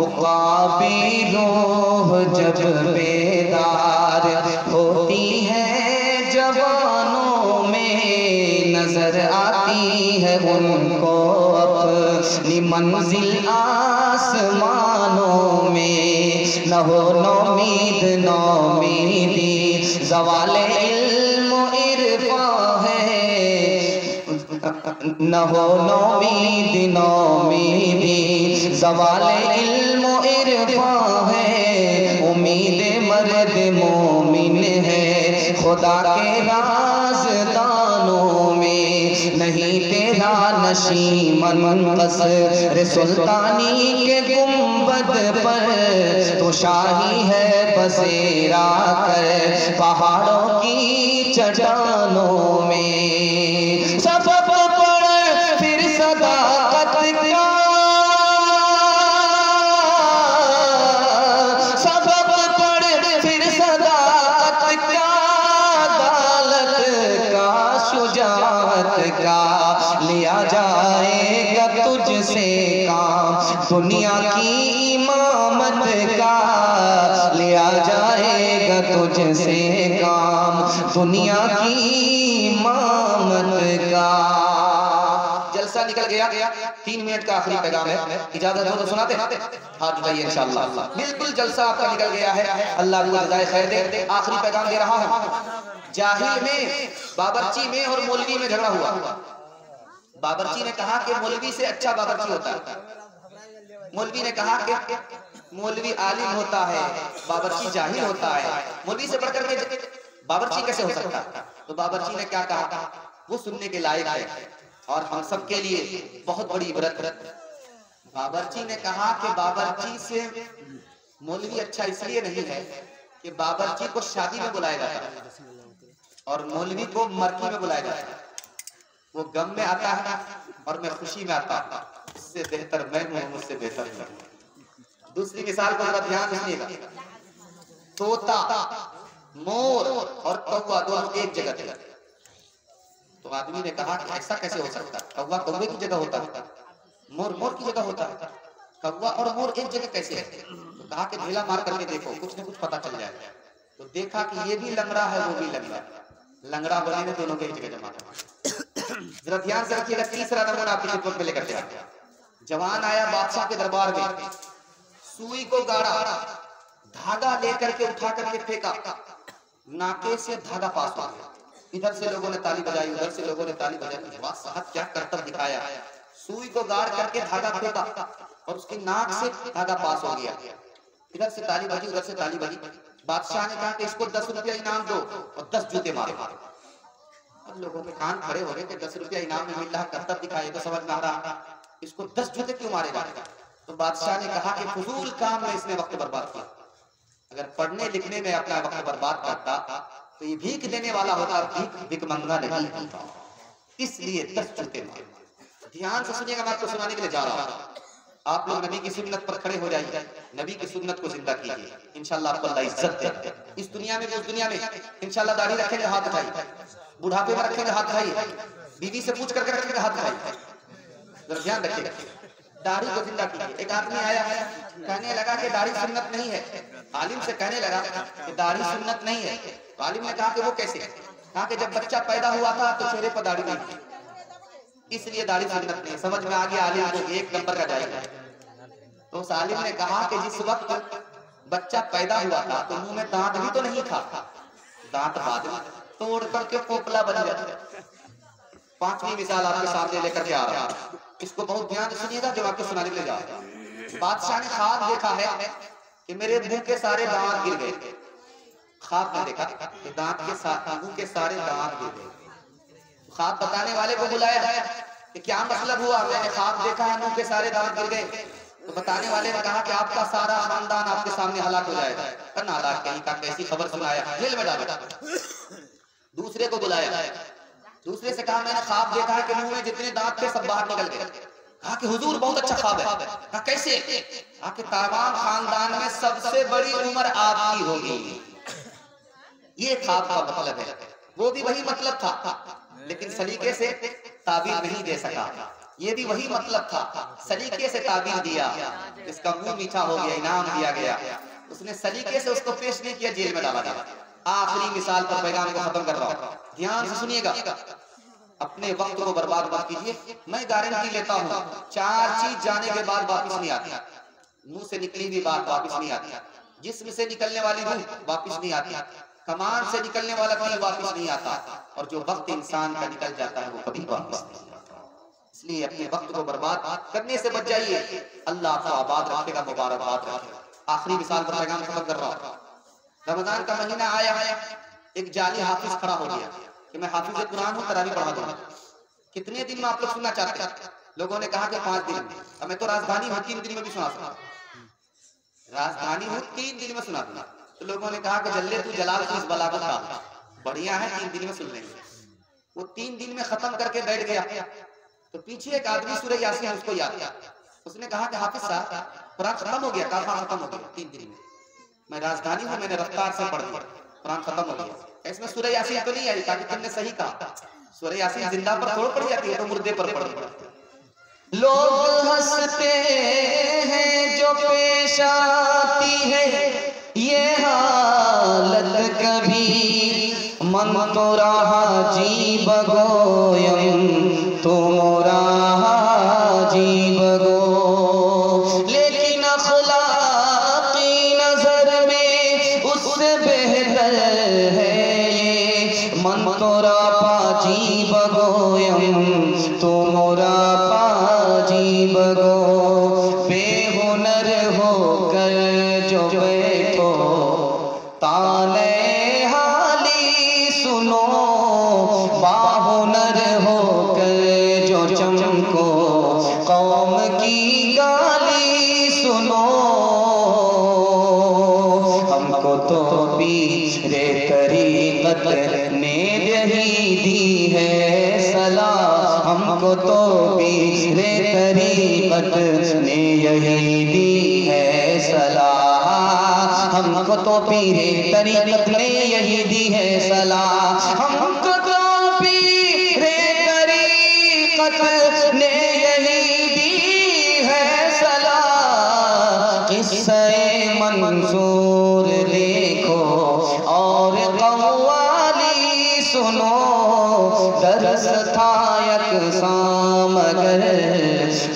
उकाबी रूह जब बेदार होती है जवानों में, नजर आती है उनको अपनी मंजिल आसमानों में। न हो नौमीद नौमीदी ज़वाले इल्म इरफां है, न हो नौमीद नौमीदी ज़वाले इल्म इरफां है। उम्मीद मर्द मोमिन है खुदा के राज़दानों में। नहीं तेरा नशीमन कसर सुल्तानी के गुंबद पर, तो शाही है बसेरा कर पहाड़ों की चट्टानों में। सबब पड़ फिर सदाकत का, सबब पड़ फिर सदाकत का, अदालत का, शुजाअत का, लिया जाएगा तुझसे काम दुनिया की इमामत का। लिया जाएगा तुझसे काम दुनिया की इमामत का। जलसा निकल गया। 3 मिनट का आखिरी पैगाम है, इजाजत हो तो सुनाते हाथ उठाइए इंशाअल्लाह। बिल्कुल जलसा आपका निकल गया है, अल्लाह आपको जज़ाए खैर दे। आखिरी पैगाम दे रहा हूं। जाहिल में, बाबरची में और मौलवी में झगड़ा हुआ। बाबरची ने कहा कि मौलवी से अच्छा बाबरची होता है। मौलवी ने कहा कि मौलवी आलिम होता है, बाबरची जाहिल होता है, मौलवी से बढ़कर के बाबरची कैसे हो सकता? तो बाबरची ने क्या कहा वो सुनने के लायक है और हम सब के लिए बहुत बड़ी इबरत। बाबरची ने कहा कि बाबरची से मौलवी अच्छा इसलिए नहीं है कि बाबरची को शादी में बुलाया जाता है और मौलवी को मरकी में बुलाया जाता है। वो गम में आता है और मैं खुशी में आता हूँ, इससे बेहतर मैं हूँ, मुझसे बेहतर मैं। दूसरी मिसाल को जरा ध्यान रखिएगा। तोता, मोर और कौवा दोनों एक जगह थे। तो आदमी ने कहा कि ऐसा कैसे हो सकता है? कौवा कौवे की जगह होता है, मोर मोर की जगह होता है, कौवा और मोर एक जगह कैसे है? तो कहा कि ढेला मार करके देखो, कुछ न कुछ पता चल जाएगा। तो देखा कि ये भी लंगड़ा है, वो भी लंगड़ा, लंगड़ा बने ने दोनों को एक जगह जमा कर। जरा ध्यान से रखिएगा। तीसरा नमूना आपकी खिदमत में लेकर के जवान आया बादशाह के दरबार में, सुई को गाड़ा, धागा लेकर के उठा करके फेंका, नाके से धागा पास हो गया। इधर से लोगों ने ताली बजाई, उधर से लोगों ने ताली बजाई। वाह साहब क्या करतब दिखाया। सुई को गाड़ करके धागा फेंका और उसकी नाक से धागा पास हो गया। इधर से ताली बजी, उधर से ताली बजी। बादशाह ने कहा कि इसको 10 रुपया इनाम दो और 10 जूते मारे। अब लोगों के कान खड़े हो गए कि 10 रुपया इनाम में मिल रहा, करतब दिखाया, तो समझ में आ रहा इसको 10 जूते क्यों मारे जाएगा। तो बादशाह ने कहा कि फजूल काम में इसने वक्त बर्बाद किया। अगर पढ़ने लिखने में अपना वक्त बर्बाद करता तो ये भीख देने वाला होता, भीख भिखमंगा नहीं होता। इसलिए 10 जूते मारे। ध्यान से सुनिएगा, मैं आपको सुनाने के लिए जा रहा हूं। आप लोग नबी की सुन्नत पर खड़े हो जाइए, नबी की सुन्नत को जिंदा कीजिए, इंशाल्लाह आपको अल्लाह इज्जत देगा। इस दुनिया में उस दुनिया में इंशाल्लाह दाढ़ी रखेंगे हाथ उठाइए, बुढ़ापे में रखेंगे हाथ उठाइए, बीवी से पूछ करके रखेंगे हाथ उठाइए। जरा ध्यान रखिएगा, दाढ़ी को जिंदा कीजिए। एक आदमी आया कहने लगा कि दाढ़ी सुन्नत नहीं है। आलिम से कहने लगा कि दाढ़ी सुन्नत नहीं है। तो आलिम ने कहा कि वो कैसे? कहा कि जब बच्चा पैदा हुआ था तो चेहरे पर दाढ़ी नहीं थी, इसलिए दाढ़ी सुन्नत नहीं। समझ में आ गया आलिम को, एक नंबर का जाएगा। तो उस आलिम ने कहा कि जिस वक्त बच्चा पैदा हुआ था तो मुंह में दांत भी तो नहीं था, दांत बाद में तोड़ करके पोपला बन जाता। पांचवी मिसाल आपके सामने लेकर के आ रहा है, इसको बहुत ध्यान से सुनिएगा जो आपको सुनाने के लिए जा रहा हूं। बादशाह ने ख्वाब देखा है कि मेरे मुंह के सारे दांत गिर गए। ख्वाब में देखा कि दांत के साथ मुंह के सारे दांत गिर गए। ख्वाब बताने वाले को बुलाया कि क्या मतलब हुआ? मैंने ख्वाब देखा है मुंह के सारे दांत गिर गए। तो बताने वाले ने कहा कि आपका सारा खानदान आपके सामने हलाक हो जाएगा। नालायक कहीं का, कैसी खबर सुनाया, जेल में डाला। दूसरे को बुलाया, दूसरे से कहा मैंने ख्वाब देखा है कि मुंह में जितने दांत थे सब बाहर निकल गए। कहा कि हुजूर बहुत अच्छा ख्वाब है। कहा कैसे? कहा कि तमाम खानदान में सबसे बड़ी उम्र आपकी होगी। ये ख्वाब का मतलब है। वो भी वही मतलब था लेकिन सलीके से ताबीर नहीं दे सका। ये भी वही मतलब था, सलीके से ताबीर दिया, इसका मुंह मीठा हो गया, इनाम दिया गया। उसने सलीके से उसको पेश नहीं किया, जेल में डाला गया। आखिरी मिसाल पर पैगाम को खत्म कर रहा हूं, ध्यान से सुनिएगा। अपने वक्त को बर्बाद मत कीजिए। मैं गारंटी लेता हूं 4 चीज जाने के बाद वापस नहीं आती। मुंह से निकली हुई बात वापस नहीं आती, जिस्म से निकलने वाली रूह वापस नहीं आती, कमान से निकलने वाला तीर वापस नहीं आता, और जो वक्त इंसान का निकल जाता है वो कभी वापस नहीं आता। इसलिए अपने वक्त को बर्बाद करने से बच जाइए। अल्लाह आपको आबाद रखेगा, मुबारकबाद रखेगा। आखिरी मिसाल पर पैगाम खत्म कर रहा हूं। रमजान का महीना आया, एक जाली हाफिज खड़ा हो गया कि मैं हाफिज कुरान हूं, तरावी पढ़ा दूंगा। कितने दिन में आप लोग सुनना चाहते हैं? लोगों ने कहा कि 5 दिन में। अब मैं तो राजधानी हूं, 3 दिन में भी सुना सकता, राजधानी हूं 3 दिन में सुना दूंगा। तो लोगों ने कहा कि जल्ले तू जलाल इस बलागत का बढ़िया है, 3 दिन में सुन लेंगे। वो 3 दिन में खत्म करके बैठ गया। तो पीछे एक आदमी सूरह यासीन उसको याद किया। उसने कहा कि हाफिज साहब कुरान खत्म हो गया, काफा खत्म हो गया 3 दिन में। मैं राजधानी हूं, मैंने रफ्तार से पढ़ दिया, कुरान खत्म हो गया। इसमें सूरह यासीन तो नहीं आई, ताकि तुमने सही कहा। सूरह यासीन जिंदा पर थोड़ी पढ़ी जाती है, तो मुर्दे पर पढ़ी। लोग हंसते हैं जो पेश आती है ये हालत कभी, मन तो रहा जी बगोयम तो रहा जी बगो, लेकिन अखलाकी नजर में उससे बेहतर है ये, मन तो रहा जी बगोयम तो रहा जी बगो, बेहुनर होकर जो बैठो ताने हाली सुनो, बाहुनर होकर जो चमको कौम की गा तो पीरे तरीक़त ने यही दी है सलाह, हमको तो पीरे तरीक़त ने यही दी है सलाह, हमको तो पीरे तरीक़त ने यही दी है सलाह, हमको तो पीरे तरीक़त ने यही दी है सलाह। किस्से मंसूर देखो और कव्वाली सुनो, दरस था यकसां मगर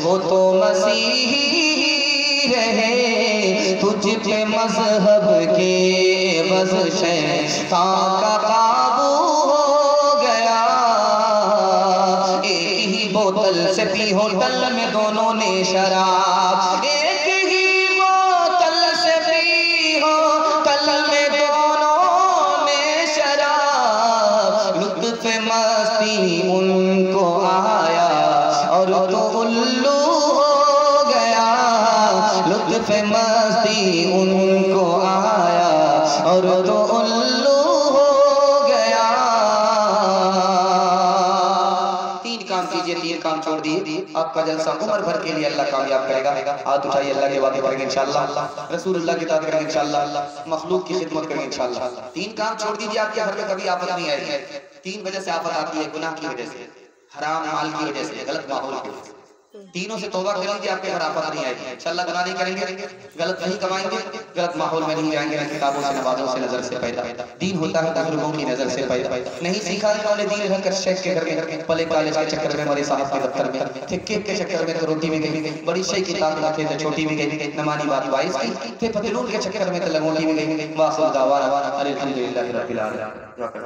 वो तो मसीही रहे, तुझ पे मजहब के बस शैतान का काबू हो गया। एक ही बोतल से पी होटल में दोनों ने शराब, एक ही बोतल से पी होटल में दोनों ने शराब। लुत्फ मस्ती उनको आया और तो उल्लू हो गया, लुत्फ मस्ती उनको आया और तो उल्लू हो गया। तीन काम कीजिए, तीन काम छोड़ दिए, आपका जलसा उम्र भर के लिए अल्लाह कामयाब करेगा। हाथ उठाइए, अल्लाह की बातें करेंगे इंशाअल्लाह, रसूलुल्लाह की तारीफ करेंगे इंशाअल्लाह, मखलूक की खिदमत करेंगे इंशाअल्लाह। तीन काम छोड़ दीजिए, आपके घर में कभी आफत नहीं आएगी। तीन वजह से आफत आती है, गुनाह की वजह से, हराम माल की वजह से, गलत माहौल की वजह से। तीनों से तौबा कर लीजिए, आपके घर आफत नहीं आएगी इंशाअल्लाह। गुनाह नहीं करेंगे, गलत नहीं कमाएंगे, गलत माहौल में नहीं जाएंगे, किताबों से नवाजों से नजर से पैदा। दीन होता है बुजुर्गों की नजर से पैदा, नहीं सीखा इन्होंने दीन रहकर शेख के घर में, पले कॉलेज के चक्कर में, मरे साहब के दफ्तर में, ठेके के चक्कर में तो रोटी में गई, बड़ी शेख की ताकत थे तो छोटी में गई, नमानी बात वाइस की थे, फतलून के चक्कर में तो लंगोटी में गई। वाखिर दावाना अल्हम्दुलिल्लाहि रब्बिल आलमीन।